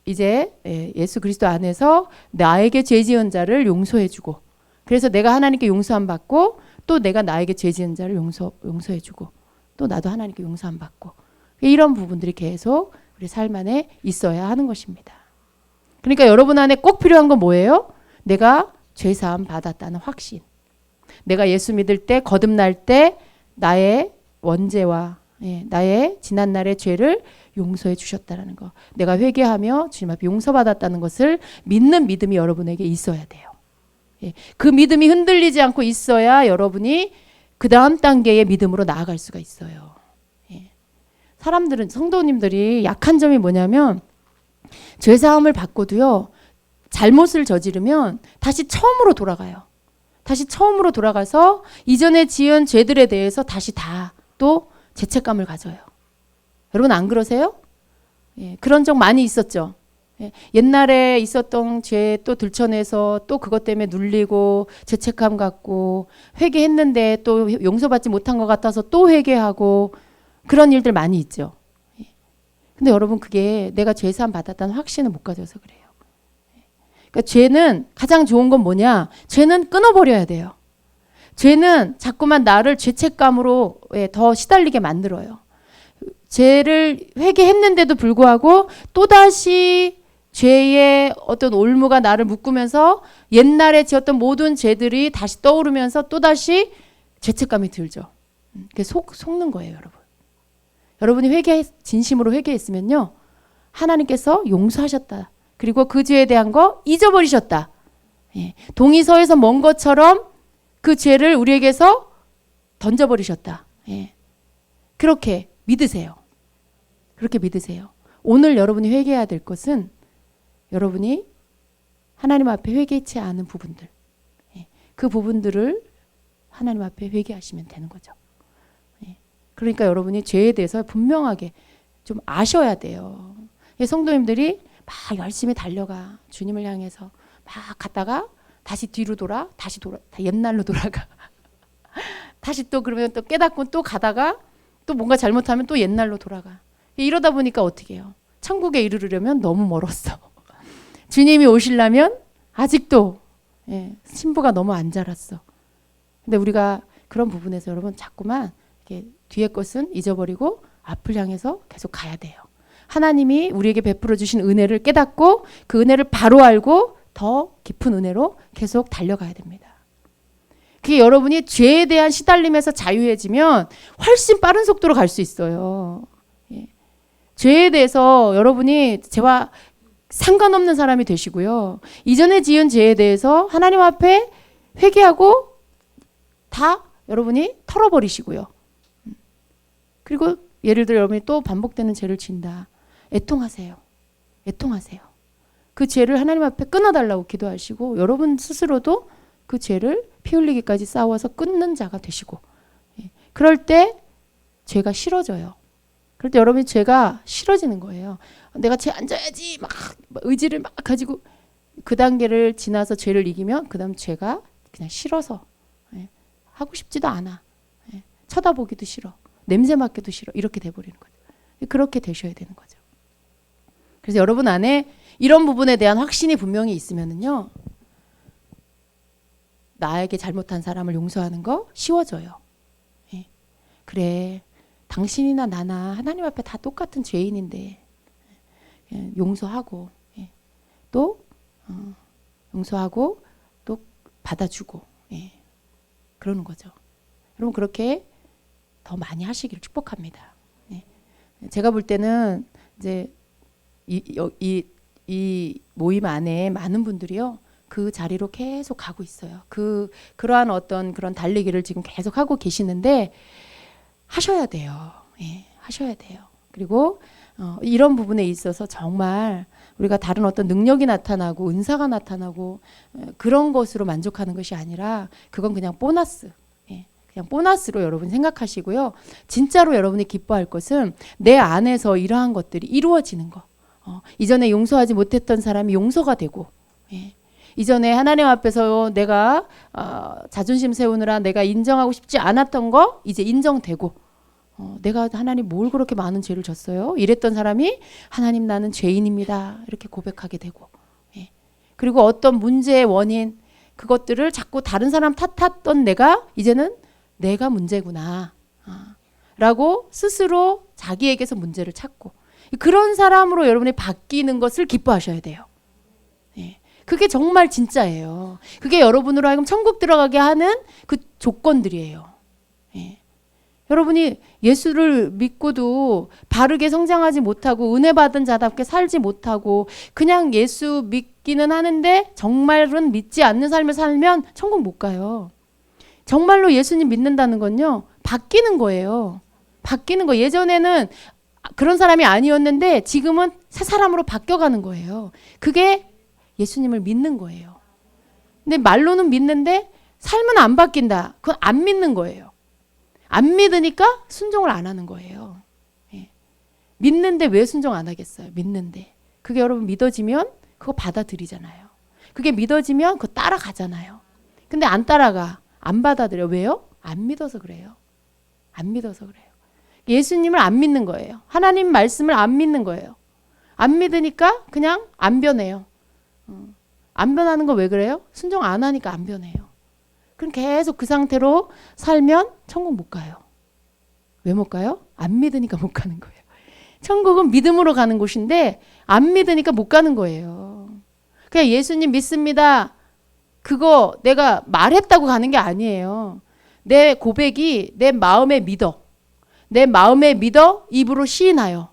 이제 예수 그리스도 안에서 나에게 죄 지은 자를 용서해 주고 그래서 내가 하나님께 용서함 받고 또 내가 나에게 죄 지은 자를 용서해 주고 또 나도 하나님께 용서함 받고 이런 부분들이 계속 우리 삶 안에 있어야 하는 것입니다. 그러니까 여러분 안에 꼭 필요한 건 뭐예요? 내가 죄 사함 받았다는 확신. 내가 예수 믿을 때 거듭날 때 나의 원죄와 나의 지난날의 죄를 용서해 주셨다는 거. 내가 회개하며 주님 앞에 용서받았다는 것을 믿는 믿음이 여러분에게 있어야 돼요. 그 믿음이 흔들리지 않고 있어야 여러분이 그 다음 단계의 믿음으로 나아갈 수가 있어요. 사람들은 성도님들이 약한 점이 뭐냐면 죄사함을 받고도요. 잘못을 저지르면 다시 처음으로 돌아가요. 다시 처음으로 돌아가서 이전에 지은 죄들에 대해서 다시 다 또 죄책감을 가져요. 여러분 안 그러세요? 예, 그런 적 많이 있었죠. 예, 옛날에 있었던 죄 또 들춰내서 또 그것 때문에 눌리고 죄책감 갖고 회개했는데 또 용서받지 못한 것 같아서 또 회개하고 그런 일들 많이 있죠. 예. 근데 여러분 그게 내가 죄사함 받았다는 확신을 못 가져서 그래요. 그러니까 죄는 가장 좋은 건 뭐냐? 죄는 끊어버려야 돼요. 죄는 자꾸만 나를 죄책감으로 더 시달리게 만들어요. 죄를 회개했는데도 불구하고 또다시 죄의 어떤 올무가 나를 묶으면서 옛날에 지었던 모든 죄들이 다시 떠오르면서 또다시 죄책감이 들죠. 그게 속는 거예요, 여러분. 여러분이 진심으로 회개했으면요. 하나님께서 용서하셨다. 그리고 그 죄에 대한 거 잊어버리셨다. 예. 동의서에서 먼 것처럼 그 죄를 우리에게서 던져버리셨다. 예. 그렇게 믿으세요. 그렇게 믿으세요. 오늘 여러분이 회개해야 될 것은 여러분이 하나님 앞에 회개치 않은 부분들, 예. 그 부분들을 하나님 앞에 회개하시면 되는 거죠. 예. 그러니까 여러분이 죄에 대해서 분명하게 좀 아셔야 돼요. 예. 성도님들이 막 열심히 달려가 주님을 향해서 막 갔다가 다시 뒤로 다시 다 옛날로 돌아가. 다시 또 그러면 또 깨닫고 또 가다가 또 뭔가 잘못하면 또 옛날로 돌아가. 이러다 보니까 어떻게 해요? 천국에 이르려면 너무 멀었어. 주님이 오시려면 아직도 신부가 너무 안 자랐어. 근데 우리가 그런 부분에서 여러분 자꾸만 이렇게 뒤에 것은 잊어버리고 앞을 향해서 계속 가야 돼요. 하나님이 우리에게 베풀어 주신 은혜를 깨닫고 그 은혜를 바로 알고 더 깊은 은혜로 계속 달려가야 됩니다. 그게 여러분이 죄에 대한 시달림에서 자유해지면 훨씬 빠른 속도로 갈 수 있어요. 예. 죄에 대해서 여러분이 죄와 상관없는 사람이 되시고요. 이전에 지은 죄에 대해서 하나님 앞에 회개하고 다 여러분이 털어버리시고요. 그리고 예를 들어 여러분이 또 반복되는 죄를 지은다. 애통하세요. 애통하세요. 그 죄를 하나님 앞에 끊어달라고 기도하시고 여러분 스스로도 그 죄를 피 흘리기까지 싸워서 끊는 자가 되시고 그럴 때 죄가 싫어져요. 그럴 때 여러분이 죄가 싫어지는 거예요. 내가 죄 안 져야지 막 의지를 막 가지고 그 단계를 지나서 죄를 이기면 그 다음 죄가 그냥 싫어서 하고 싶지도 않아. 쳐다보기도 싫어. 냄새 맡기도 싫어. 이렇게 돼버리는 거죠. 그렇게 되셔야 되는 거죠. 그래서 여러분 안에 이런 부분에 대한 확신이 분명히 있으면은요. 나에게 잘못한 사람을 용서하는 거 쉬워져요. 예. 그래, 당신이나 나나 하나님 앞에 다 똑같은 죄인인데 용서하고 또 용서하고 또 받아주고 그러는 거죠. 여러분 그렇게 더 많이 하시기를 축복합니다. 제가 볼 때는 이제 이 모임 안에 많은 분들이요. 그 자리로 계속 가고 있어요. 그러한 어떤 그런 달리기를 지금 계속 하고 계시는데 하셔야 돼요. 예, 하셔야 돼요. 그리고 이런 부분에 있어서 정말 우리가 다른 어떤 능력이 나타나고 은사가 나타나고 그런 것으로 만족하는 것이 아니라 그건 그냥 보너스. 그냥 보너스로 여러분 생각하시고요. 진짜로 여러분이 기뻐할 것은 내 안에서 이러한 것들이 이루어지는 거. 이전에 용서하지 못했던 사람이 용서가 되고 이전에 하나님 앞에서 내가 자존심 세우느라 내가 인정하고 싶지 않았던 거 이제 인정되고 내가 하나님 뭘 그렇게 많은 죄를 졌어요? 이랬던 사람이 하나님 나는 죄인입니다. 이렇게 고백하게 되고 그리고 어떤 문제의 원인 그것들을 자꾸 다른 사람 탓했던 내가 이제는 내가 문제구나 라고 스스로 자기에게서 문제를 찾고 그런 사람으로 여러분이 바뀌는 것을 기뻐하셔야 돼요. 그게 정말 진짜예요. 그게 여러분으로 하여금 천국 들어가게 하는 그 조건들이에요. 여러분이 예수를 믿고도 바르게 성장하지 못하고 은혜 받은 자답게 살지 못하고 그냥 예수 믿기는 하는데 정말은 믿지 않는 삶을 살면 천국 못 가요. 정말로 예수님 믿는다는 건요. 바뀌는 거예요. 바뀌는 거. 예전에는 그런 사람이 아니었는데 지금은 새 사람으로 바뀌어가는 거예요. 그게 예수님을 믿는 거예요. 근데 말로는 믿는데 삶은 안 바뀐다. 그건 안 믿는 거예요. 안 믿으니까 순종을 안 하는 거예요. 예. 믿는데 왜 순종 안 하겠어요? 믿는데. 그게 여러분 믿어지면 그거 받아들이잖아요. 그게 믿어지면 그거 따라가잖아요. 근데 안 따라가. 안 받아들여. 왜요? 안 믿어서 그래요. 안 믿어서 그래요. 예수님을 안 믿는 거예요. 하나님 말씀을 안 믿는 거예요. 안 믿으니까 그냥 안 변해요. 안 변하는 거 왜 그래요? 순종 안 하니까 안 변해요. 그럼 계속 그 상태로 살면 천국 못 가요. 왜 못 가요? 안 믿으니까 못 가는 거예요. 천국은 믿음으로 가는 곳인데 안 믿으니까 못 가는 거예요. 그냥 예수님 믿습니다. 그거 내가 말했다고 가는 게 아니에요. 내 고백이 내 마음에 믿어. 내 마음에 믿어 입으로 시인하여.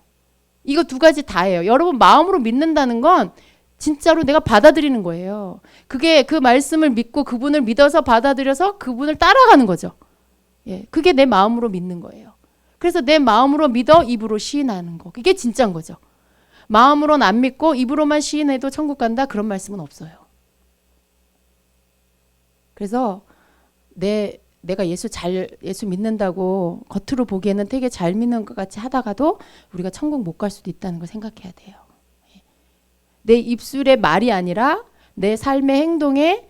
이거 두 가지 다예요. 여러분 마음으로 믿는다는 건 진짜로 내가 받아들이는 거예요. 그게 그 말씀을 믿고 그분을 믿어서 받아들여서 그분을 따라가는 거죠. 예, 그게 내 마음으로 믿는 거예요. 그래서 내 마음으로 믿어 입으로 시인하는 거. 이게 진짜인 거죠. 마음으로는 안 믿고 입으로만 시인해도 천국 간다? 그런 말씀은 없어요. 그래서 내가 예수 믿는다고 겉으로 보기에는 되게 잘 믿는 것 같이 하다가도 우리가 천국 못 갈 수도 있다는 걸 생각해야 돼요. 내 입술의 말이 아니라 내 삶의 행동에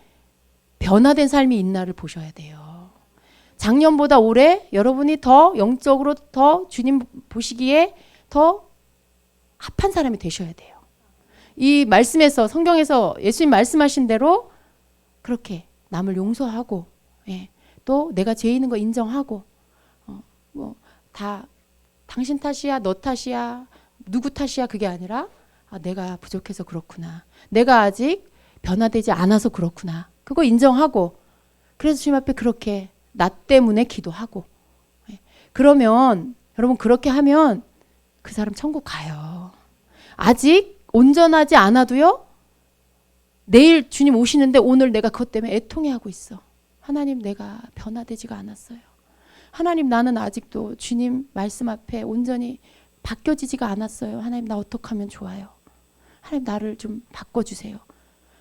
변화된 삶이 있나를 보셔야 돼요. 작년보다 올해 여러분이 더 영적으로 더 주님 보시기에 더 합한 사람이 되셔야 돼요. 이 말씀에서 성경에서 예수님 말씀하신 대로 그렇게 남을 용서하고 예, 또 내가 죄 있는 거 인정하고 다 당신 탓이야 너 탓이야 누구 탓이야 그게 아니라 내가 부족해서 그렇구나. 내가 아직 변화되지 않아서 그렇구나. 그거 인정하고 그래서 주님 앞에 그렇게 나 때문에 기도하고 그러면 여러분 그렇게 하면 그 사람 천국 가요. 아직 온전하지 않아도요. 내일 주님 오시는데 오늘 내가 그것 때문에 애통해하고 있어. 하나님 내가 변화되지가 않았어요. 하나님 나는 아직도 주님 말씀 앞에 온전히 바뀌어지지가 않았어요. 하나님 나 어떻게 하면 좋아요. 하나님 나를 좀 바꿔주세요.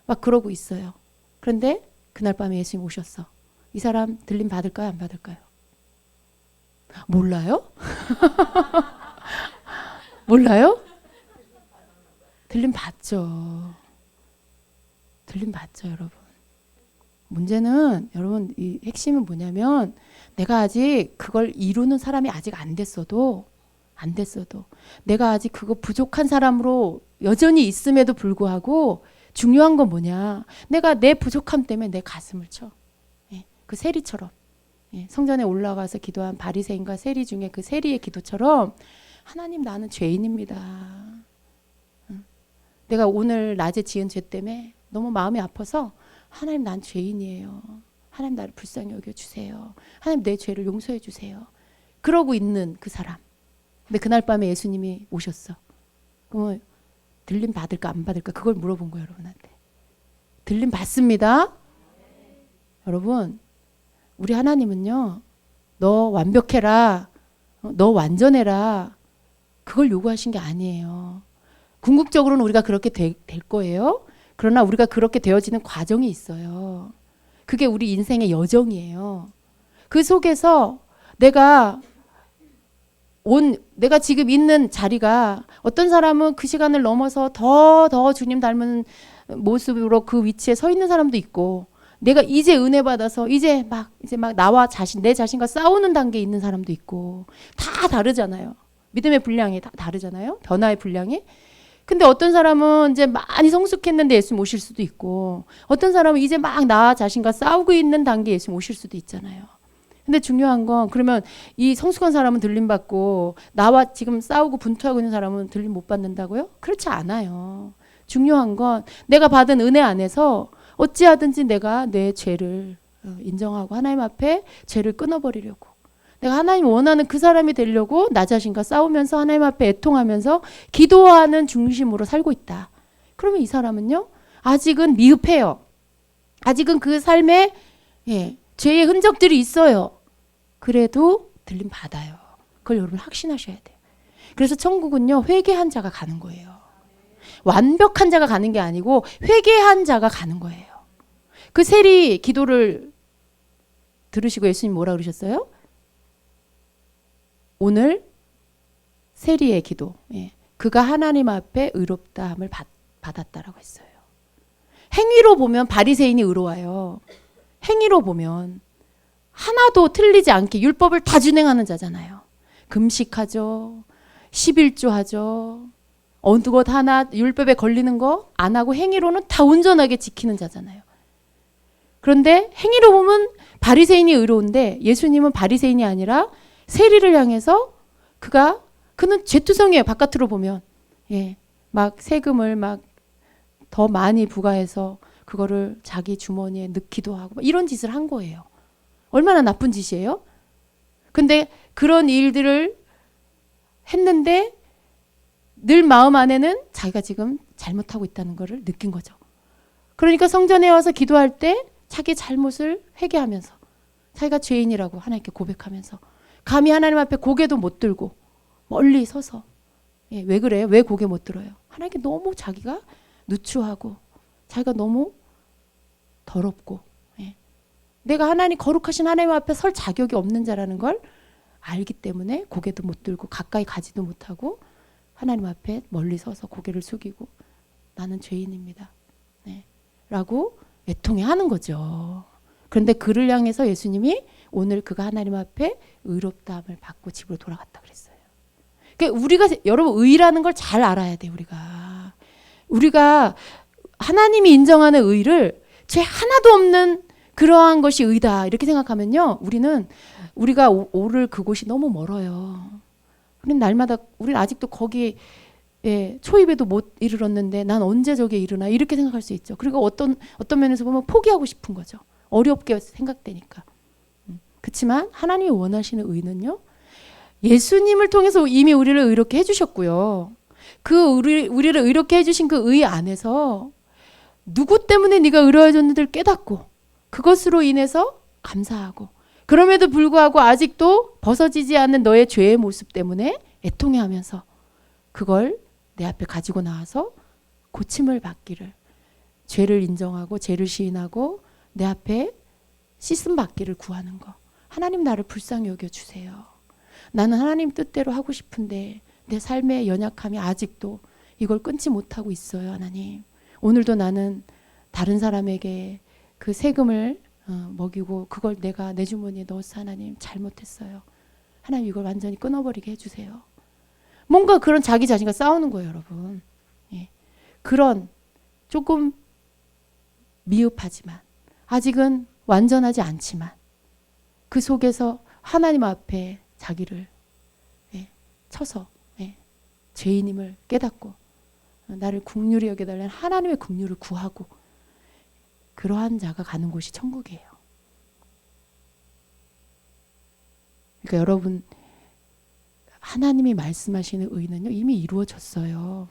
막 그러고 있어요. 그런데 그날 밤에 예수님 오셨어. 이 사람 들림 받을까요? 안 받을까요? 몰라요? 몰라요? 들림 받죠. 들림 받죠, 여러분. 문제는 여러분 이 핵심은 뭐냐면 내가 아직 그걸 이루는 사람이 아직 안 됐어도 내가 아직 그거 부족한 사람으로 여전히 있음에도 불구하고 중요한 건 뭐냐. 내가 내 부족함 때문에 내 가슴을 쳐. 예, 그 세리처럼. 예, 성전에 올라가서 기도한 바리새인과 세리 중에 그 세리의 기도처럼 하나님 나는 죄인입니다. 내가 오늘 낮에 지은 죄 때문에 너무 마음이 아파서 하나님 난 죄인이에요. 하나님 나를 불쌍히 여겨주세요. 하나님 내 죄를 용서해 주세요. 그러고 있는 그 사람. 근데 그날 밤에 예수님이 오셨어. 그러면 들림 받을까 안 받을까 그걸 물어본 거예요. 여러분한테. 들림 받습니다. 여러분 우리 하나님은요. 너 완벽해라. 너 완전해라. 그걸 요구하신 게 아니에요. 궁극적으로는 우리가 그렇게 될 거예요. 그러나 우리가 그렇게 되어지는 과정이 있어요. 그게 우리 인생의 여정이에요. 그 속에서 내가 지금 있는 자리가 어떤 사람은 그 시간을 넘어서 더 주님 닮은 모습으로 그 위치에 서 있는 사람도 있고 내가 이제 은혜 받아서 이제 막 나와 내 자신과 싸우는 단계에 있는 사람도 있고 다 다르잖아요. 믿음의 분량이 다 다르잖아요. 변화의 분량이. 근데 어떤 사람은 이제 많이 성숙했는데 예수님 오실 수도 있고 어떤 사람은 이제 막 나 자신과 싸우고 있는 단계에 예수님 오실 수도 있잖아요. 근데 중요한 건 그러면 이 성숙한 사람은 들림 받고 나와 지금 싸우고 분투하고 있는 사람은 들림 못 받는다고요? 그렇지 않아요. 중요한 건 내가 받은 은혜 안에서 어찌하든지 내가 내 죄를 인정하고 하나님 앞에 죄를 끊어버리려고 내가 하나님 원하는 그 사람이 되려고 나 자신과 싸우면서 하나님 앞에 애통하면서 기도하는 중심으로 살고 있다. 그러면 이 사람은요. 아직은 미흡해요. 아직은 그 삶에 죄의 흔적들이 있어요. 그래도 들림 받아요. 그걸 여러분 확신하셔야 돼요. 그래서 천국은요, 회개한 자가 가는 거예요. 완벽한 자가 가는 게 아니고 회개한 자가 가는 거예요. 그 세리 기도를 들으시고 예수님 뭐라 그러셨어요? 오늘 세리의 기도, 그가 하나님 앞에 의롭다함을 받았다라고 했어요. 행위로 보면 바리새인이 의로워요. 행위로 보면 하나도 틀리지 않게 율법을 다 준행하는 자잖아요. 금식하죠. 11조 하죠. 어느 것 하나 율법에 걸리는 거 안 하고 행위로는 다 온전하게 지키는 자잖아요. 그런데 행위로 보면 바리새인이 의로운데 예수님은 바리새인이 아니라 세리를 향해서 그는 죄투성이에요. 바깥으로 보면. 막 세금을 막 더 많이 부과해서 그거를 자기 주머니에 넣기도 하고 이런 짓을 한 거예요. 얼마나 나쁜 짓이에요? 근데 그런 일들을 했는데 늘 마음 안에는 자기가 지금 잘못하고 있다는 것을 느낀 거죠. 그러니까 성전에 와서 기도할 때 자기 잘못을 회개하면서 자기가 죄인이라고 하나님께 고백하면서 감히 하나님 앞에 고개도 못 들고 멀리 서서 왜 그래요? 왜 고개 못 들어요? 하나님께 너무 자기가 누추하고 자기가 너무 더럽고 내가 하나님 거룩하신 하나님 앞에 설 자격이 없는 자라는 걸 알기 때문에 고개도 못 들고 가까이 가지도 못하고 하나님 앞에 멀리 서서 고개를 숙이고 나는 죄인입니다. 라고 애통해하는 거죠. 그런데 그를 향해서 예수님이 오늘 그가 하나님 앞에 의롭다함을 받고 집으로 돌아갔다 그랬어요. 그러니까 우리가 여러분 의라는 걸 잘 알아야 돼. 우리가 하나님이 인정하는 의를 죄 하나도 없는 그러한 것이 의다 이렇게 생각하면요, 우리가 오를 그곳이 너무 멀어요. 우리는 아직도 거기 초입에도 못 이르렀는데 난 언제 저기에 이르나 이렇게 생각할 수 있죠. 그리고 어떤 면에서 보면 포기하고 싶은 거죠. 어렵게 생각되니까. 그렇지만 하나님이 원하시는 의는요, 예수님을 통해서 이미 우리를 의롭게 해주셨고요. 우리를 의롭게 해주신 그 의 안에서 누구 때문에 네가 의로워졌는지를 깨닫고 그것으로 인해서 감사하고 그럼에도 불구하고 아직도 벗어지지 않는 너의 죄의 모습 때문에 애통해하면서 그걸 내 앞에 가지고 나와서 고침을 받기를, 죄를 인정하고 죄를 시인하고 내 앞에 씻음 받기를 구하는 거. 하나님 나를 불쌍히 여겨주세요. 나는 하나님 뜻대로 하고 싶은데 내 삶의 연약함이 아직도 이걸 끊지 못하고 있어요. 하나님, 오늘도 나는 다른 사람에게 그 세금을 먹이고 그걸 내가 내 주머니에 넣어서 하나님 잘못했어요. 하나님 이걸 완전히 끊어버리게 해주세요. 뭔가 그런 자기 자신과 싸우는 거예요, 여러분. 그런 조금 미흡하지만 아직은 완전하지 않지만 그 속에서 하나님 앞에 자기를 쳐서 죄인임을 깨닫고 나를 긍휼히 여겨달라는 하나님의 긍휼을 구하고 그러한 자가 가는 곳이 천국이에요. 그러니까 여러분, 하나님이 말씀하시는 의는요, 이미 이루어졌어요.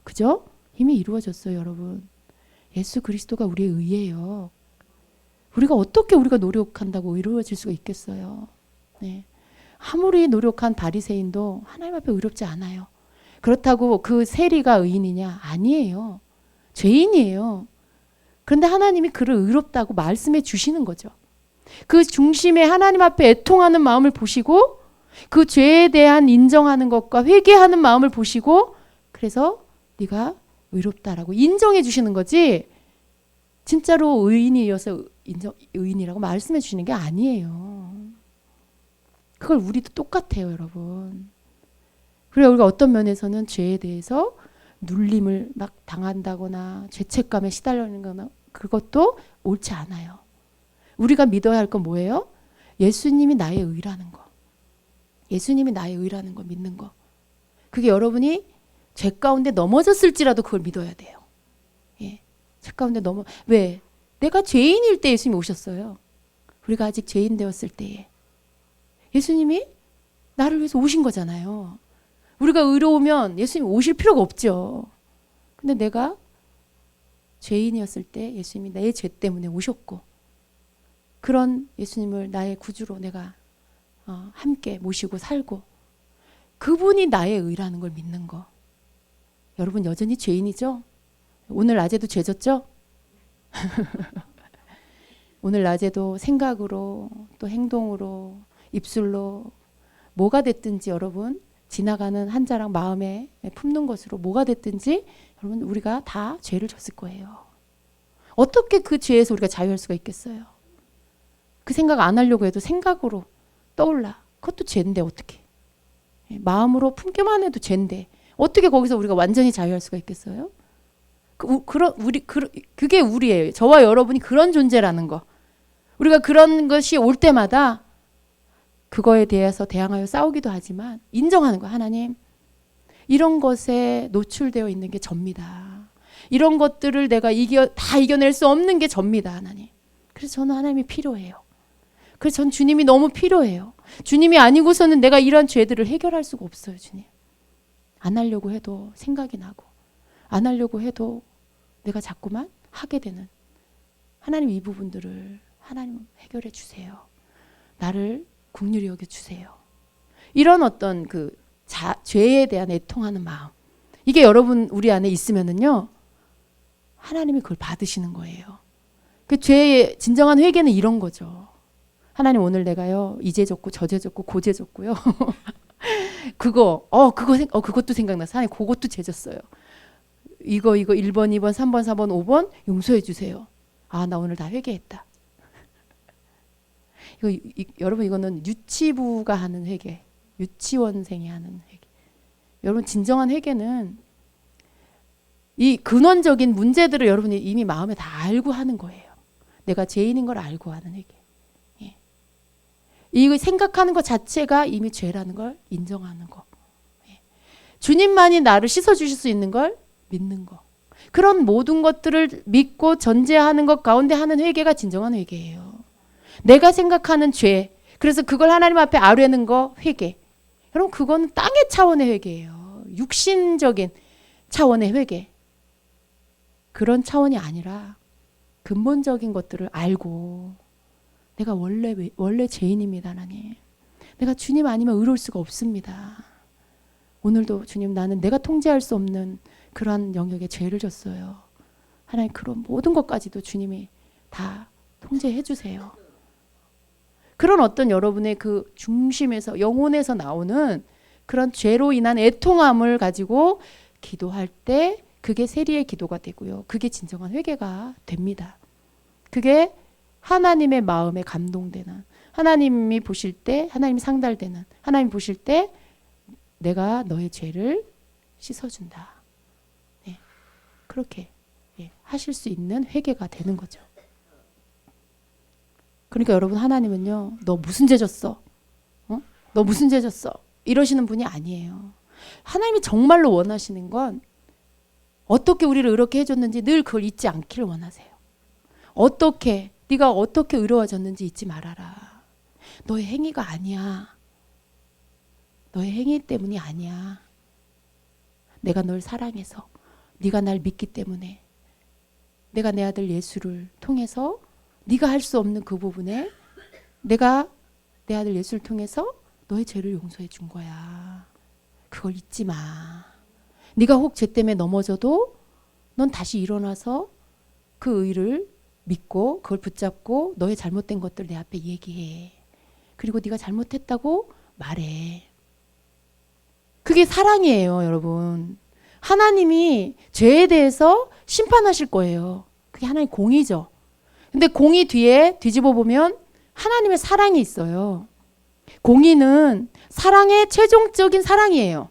그죠? 이미 이루어졌어요, 여러분. 예수 그리스도가 우리의 의예요. 어떻게 우리가 노력한다고 이루어질 수가 있겠어요? 아무리 노력한 바리새인도 하나님 앞에 의롭지 않아요. 그렇다고 그 세리가 의인이냐? 아니에요. 죄인이에요. 그런데 하나님이 그를 의롭다고 말씀해 주시는 거죠. 그 중심에 하나님 앞에 애통하는 마음을 보시고 그 죄에 대한 인정하는 것과 회개하는 마음을 보시고 그래서 네가 의롭다라고 인정해 주시는 거지, 진짜로 의인이어서 의인이라고 말씀해 주시는 게 아니에요. 그걸 우리도 똑같아요, 여러분. 그리고 우리가 어떤 면에서는 죄에 대해서 눌림을 막 당한다거나 죄책감에 시달리는 거나 그것도 옳지 않아요. 우리가 믿어야 할 건 뭐예요? 예수님이 나의 의라는 거. 예수님이 나의 의라는 거 믿는 거. 그게 여러분이 죄 가운데 넘어졌을지라도 그걸 믿어야 돼요. 죄 가운데 왜? 내가 죄인일 때 예수님이 오셨어요. 우리가 아직 죄인 되었을 때에 예수님이 나를 위해서 오신 거잖아요. 우리가 의로우면 예수님이 오실 필요가 없죠. 근데 내가 죄인이었을 때 예수님이 내 죄 때문에 오셨고 그런 예수님을 나의 구주로 내가 함께 모시고 살고 그분이 나의 의라는 걸 믿는 거. 여러분 여전히 죄인이죠? 오늘 낮에도 죄졌죠? 오늘 낮에도 생각으로 또 행동으로 입술로 뭐가 됐든지 여러분 지나가는 한 자락 마음에 품는 것으로 뭐가 됐든지 여러분 우리가 다 죄를 졌을 거예요. 어떻게 그 죄에서 우리가 자유할 수가 있겠어요? 그 생각 안 하려고 해도 생각으로 떠올라. 그것도 죄인데 어떻게? 마음으로 품기만 해도 죄인데 어떻게 거기서 우리가 완전히 자유할 수가 있겠어요? 그게 우리예요. 저와 여러분이 그런 존재라는 거. 우리가 그런 것이 올 때마다 그거에 대해서 대항하여 싸우기도 하지만 인정하는 거. 하나님, 이런 것에 노출되어 있는 게 접니다. 이런 것들을 내가 다 이겨낼 수 없는 게 접니다. 하나님. 그래서 저는 하나님이 필요해요. 그래서 전 주님이 너무 필요해요. 주님이 아니고서는 내가 이런 죄들을 해결할 수가 없어요. 주님. 안 하려고 해도 생각이 나고 안 하려고 해도 내가 자꾸만 하게 되는 하나님 이 부분들을 하나님 해결해 주세요. 나를 긍휼히 여겨 주세요. 이런 어떤 그 죄에 대한 애통하는 마음 이게 여러분 우리 안에 있으면은요 하나님이 그걸 받으시는 거예요. 그 죄의 진정한 회개는 이런 거죠. 하나님 오늘 내가요 이죄 졌고 저죄 졌고 고죄 졌고요. 그것도 생각나서 하나님 그것도 죄 졌어요. 이거 1번 2번 3번 4번 5번 용서해 주세요. 아 나 오늘 다 회개했다. 여러분 이거는 유치부가 하는 회개, 유치원생이 하는 회개. 여러분 진정한 회개는 이 근원적인 문제들을 여러분이 이미 마음에 다 알고 하는 거예요. 내가 죄인인 걸 알고 하는 회개. 예. 이 생각하는 것 자체가 이미 죄라는 걸 인정하는 거. 예. 주님만이 나를 씻어주실 수 있는 걸 믿는 거. 그런 모든 것들을 믿고 전제하는 것 가운데 하는 회개가 진정한 회개예요. 내가 생각하는 죄, 그래서 그걸 하나님 앞에 아뢰는 거 회개. 여러분 그거는 땅의 차원의 회개예요. 육신적인 차원의 회개. 그런 차원이 아니라 근본적인 것들을 알고 내가 원래 죄인입니다. 하나님. 내가 주님 아니면 의로울 수가 없습니다. 오늘도 주님 나는 내가 통제할 수 없는 그러한 영역에 죄를 졌어요. 하나님 그런 모든 것까지도 주님이 다 통제해 주세요. 그런 어떤 여러분의 그 중심에서 영혼에서 나오는 그런 죄로 인한 애통함을 가지고 기도할 때 그게 세리의 기도가 되고요. 그게 진정한 회개가 됩니다. 그게 하나님의 마음에 감동되는 하나님이 보실 때 하나님이 상달되는 하나님이 보실 때 내가 너의 죄를 씻어준다. 네. 그렇게 하실 수 있는 회개가 되는 거죠. 그러니까 여러분 하나님은요. 너 무슨 죄 졌어? 너 무슨 죄 졌어? 이러시는 분이 아니에요. 하나님이 정말로 원하시는 건 어떻게 우리를 의롭게 해줬는지 늘 그걸 잊지 않기를 원하세요. 네가 어떻게 의로워졌는지 잊지 말아라. 너의 행위가 아니야. 너의 행위 때문이 아니야. 내가 널 사랑해서 네가 날 믿기 때문에 내가 내 아들 예수를 통해서 네가 할 수 없는 그 부분에 내가 내 아들 예수를 통해서 너의 죄를 용서해 준 거야. 그걸 잊지 마. 네가 혹 죄 때문에 넘어져도 넌 다시 일어나서 그 의를 믿고 그걸 붙잡고 너의 잘못된 것들 내 앞에 얘기해. 그리고 네가 잘못했다고 말해. 그게 사랑이에요, 여러분. 하나님이 죄에 대해서 심판하실 거예요. 그게 하나님 공의죠. 근데 공의 뒤에 뒤집어 보면 하나님의 사랑이 있어요. 공의는 사랑의 최종적인 사랑이에요.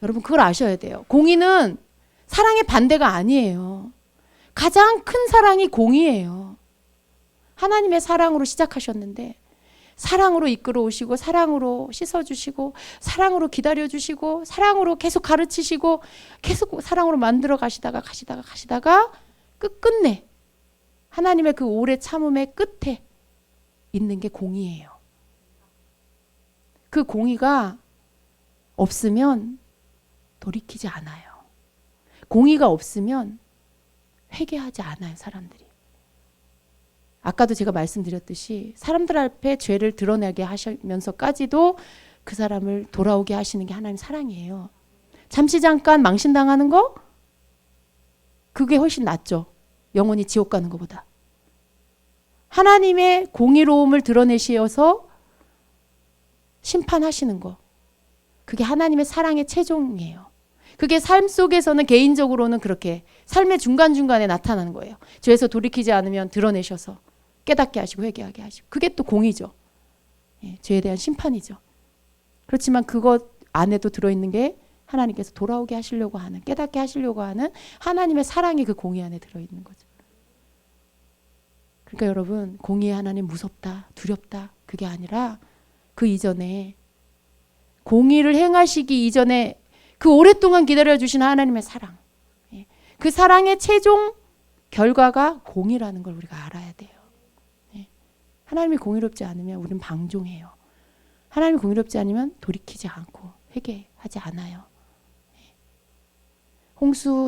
여러분 그걸 아셔야 돼요. 공의는 사랑의 반대가 아니에요. 가장 큰 사랑이 공의예요. 하나님의 사랑으로 시작하셨는데 사랑으로 이끌어 오시고 사랑으로 씻어주시고 사랑으로 기다려주시고 사랑으로 계속 가르치시고 계속 사랑으로 만들어 가시다가 끝끝내 하나님의 그 오래 참음의 끝에 있는 게 공의예요. 그 공의가 없으면 돌이키지 않아요. 공의가 없으면 회개하지 않아요, 사람들이. 아까도 제가 말씀드렸듯이 사람들 앞에 죄를 드러내게 하시면서까지도 그 사람을 돌아오게 하시는 게 하나님 사랑이에요. 잠시 잠깐 망신당하는 거 그게 훨씬 낫죠. 영원히 지옥 가는 것보다. 하나님의 공의로움을 드러내시어서 심판하시는 거 그게 하나님의 사랑의 최종이에요. 그게 삶 속에서는 개인적으로는 그렇게 삶의 중간중간에 나타나는 거예요. 죄에서 돌이키지 않으면 드러내셔서 깨닫게 하시고 회개하게 하시고 그게 또 공의죠. 예, 죄에 대한 심판이죠. 그렇지만 그것 안에도 들어있는 게 하나님께서 돌아오게 하시려고 하는 깨닫게 하시려고 하는 하나님의 사랑이 그 공의 안에 들어있는 거죠. 그러니까 여러분 공의의 하나님 무섭다 두렵다 그게 아니라 그 이전에 공의를 행하시기 이전에 그 오랫동안 기다려주신 하나님의 사랑 그 사랑의 최종 결과가 공의라는 걸 우리가 알아야 돼요. 하나님이 공의롭지 않으면 우리는 방종해요. 하나님이 공의롭지 않으면 돌이키지 않고 회개하지 않아요.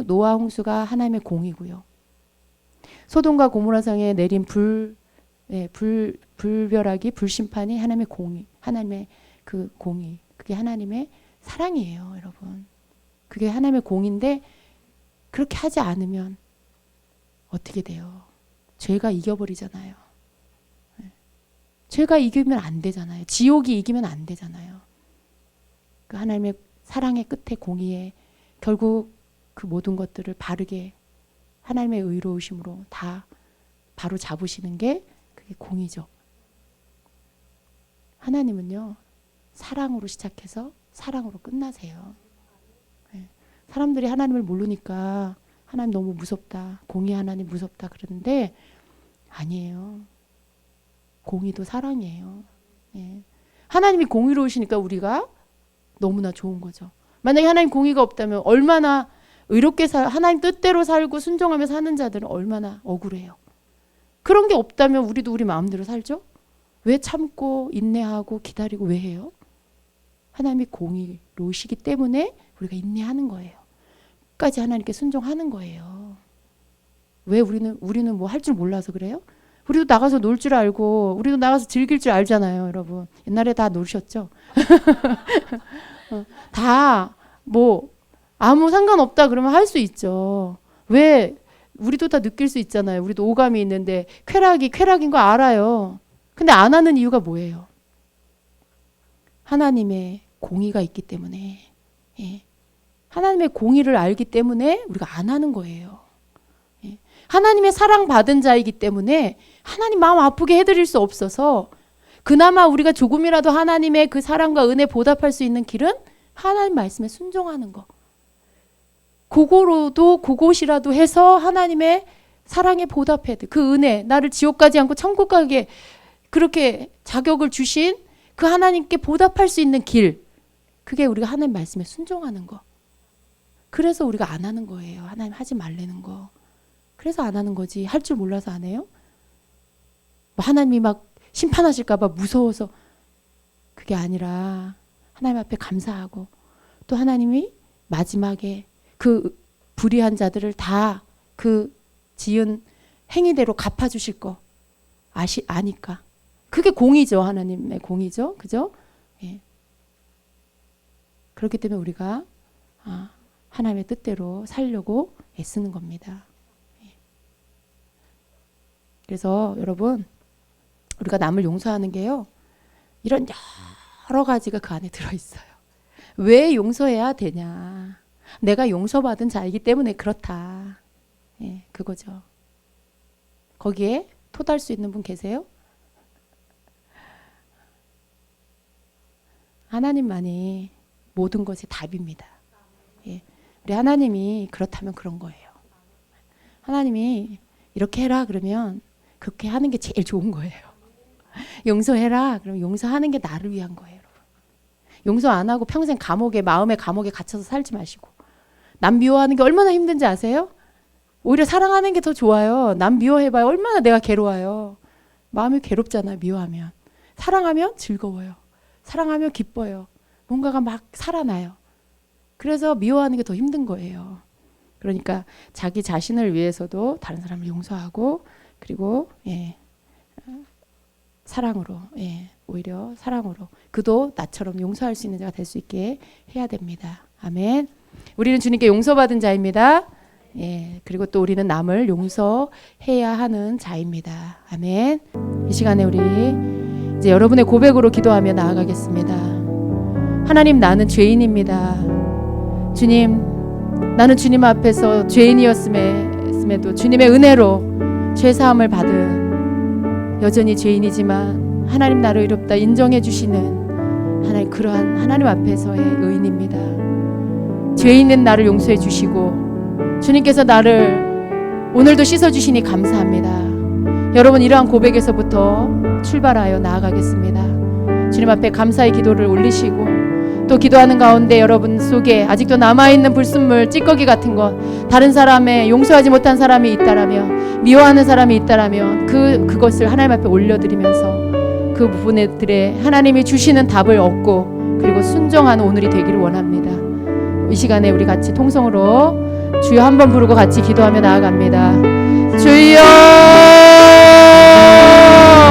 노아 홍수가 하나님의 공의고요. 소돔과 고모라성에 내린 불벼락이 불심판이 하나님의 공의, 하나님의 그 공의, 그게 하나님의 사랑이에요, 여러분. 그게 하나님의 공인데 그렇게 하지 않으면 어떻게 돼요? 죄가 이겨버리잖아요. 죄가 이기면 안 되잖아요. 지옥이 이기면 안 되잖아요. 그 하나님의 사랑의 끝에 공의에 결국 그 모든 것들을 바르게 하나님의 의로우심으로 다 바로 잡으시는 게 그게 공의죠. 하나님은요 사랑으로 시작해서 사랑으로 끝나세요. 사람들이 하나님을 모르니까 하나님 너무 무섭다, 공의 하나님 무섭다 그러는데 아니에요. 공의도 사랑이에요. 하나님이 공의로우시니까 우리가 너무나 좋은 거죠. 만약에 하나님 공의가 없다면 얼마나 의롭게 하나님 뜻대로 살고 순종하며 사는 자들은 얼마나 억울해요. 그런 게 없다면 우리도 우리 마음대로 살죠. 왜 참고 인내하고 기다리고 왜 해요? 하나님이 공의로우시기 때문에 우리가 인내하는 거예요. 끝까지 하나님께 순종하는 거예요. 왜 우리는 뭐 할 줄 몰라서 그래요? 우리도 나가서 놀 줄 알고 우리도 나가서 즐길 줄 알잖아요, 여러분. 옛날에 다 노셨죠? 다 뭐 아무 상관없다 그러면 할 수 있죠. 왜 우리도 다 느낄 수 있잖아요. 우리도 오감이 있는데 쾌락인 거 알아요. 근데 안 하는 이유가 뭐예요? 하나님의 공의가 있기 때문에 하나님의 공의를 알기 때문에 우리가 안 하는 거예요. 하나님의 사랑받은 자이기 때문에 하나님 마음 아프게 해드릴 수 없어서 그나마 우리가 조금이라도 하나님의 그 사랑과 은혜 보답할 수 있는 길은 하나님 말씀에 순종하는 거. 그것이라도 해서 하나님의 사랑에 보답해야 돼. 그 은혜, 나를 지옥 가지 않고 천국 가게 그렇게 자격을 주신 그 하나님께 보답할 수 있는 길. 그게 우리가 하나님 말씀에 순종하는 거. 그래서 우리가 안 하는 거예요. 하나님 하지 말라는 거. 그래서 안 하는 거지. 할 줄 몰라서 안 해요? 뭐 하나님이 막 심판하실까 봐 무서워서 그게 아니라 하나님 앞에 감사하고 또 하나님이 마지막에 그 불의한 자들을 다 그 지은 행위대로 갚아주실 거 아니까. 그게 공의죠. 하나님의 공의죠. 그죠? 그렇기 때문에 우리가 하나님의 뜻대로 살려고 애쓰는 겁니다. 그래서 여러분 우리가 남을 용서하는 게요. 이런 여러 가지가 그 안에 들어있어요. 왜 용서해야 되냐. 내가 용서받은 자이기 때문에 그렇다. 그거죠. 거기에 토달 수 있는 분 계세요? 하나님만이 모든 것이 답입니다. 우리 하나님이 그렇다면 그런 거예요. 하나님이 이렇게 해라 그러면 그렇게 하는 게 제일 좋은 거예요. 용서해라 그러면 용서하는 게 나를 위한 거예요. 여러분. 용서 안 하고 평생 마음의 감옥에 갇혀서 살지 마시고. 남 미워하는 게 얼마나 힘든지 아세요? 오히려 사랑하는 게 더 좋아요. 남 미워해봐요. 얼마나 내가 괴로워요. 마음이 괴롭잖아요. 미워하면. 사랑하면 즐거워요. 사랑하면 기뻐요. 뭔가가 막 살아나요. 그래서 미워하는 게 더 힘든 거예요. 그러니까 자기 자신을 위해서도 다른 사람을 용서하고 그리고 사랑으로, 예, 오히려 사랑으로 그도 나처럼 용서할 수 있는 자가 될 수 있게 해야 됩니다. 아멘. 우리는 주님께 용서받은 자입니다. 예, 그리고 또 우리는 남을 용서해야 하는 자입니다. 아멘. 이 시간에 우리 이제 여러분의 고백으로 기도하며 나아가겠습니다. 하나님, 나는 죄인입니다. 주님, 나는 주님 앞에서 죄인이었음에도 주님의 은혜로 죄사함을 받은 여전히 죄인이지만 하나님 나를 의롭다 인정해 주시는 하나님, 그러한 하나님 앞에서의 의인입니다. 죄 있는 나를 용서해 주시고 주님께서 나를 오늘도 씻어 주시니 감사합니다. 여러분, 이러한 고백에서부터 출발하여 나아가겠습니다. 주님 앞에 감사의 기도를 올리시고 또 기도하는 가운데 여러분 속에 아직도 남아있는 불순물, 찌꺼기 같은 것, 다른 사람의 용서하지 못한 사람이 있다라면, 미워하는 사람이 있다라면 그것을 하나님 앞에 올려드리면서 그 부분들에 하나님이 주시는 답을 얻고 그리고 순종하는 오늘이 되기를 원합니다. 이 시간에 우리 같이 통성으로 주여 한번 부르고 같이 기도하며 나아갑니다. 주여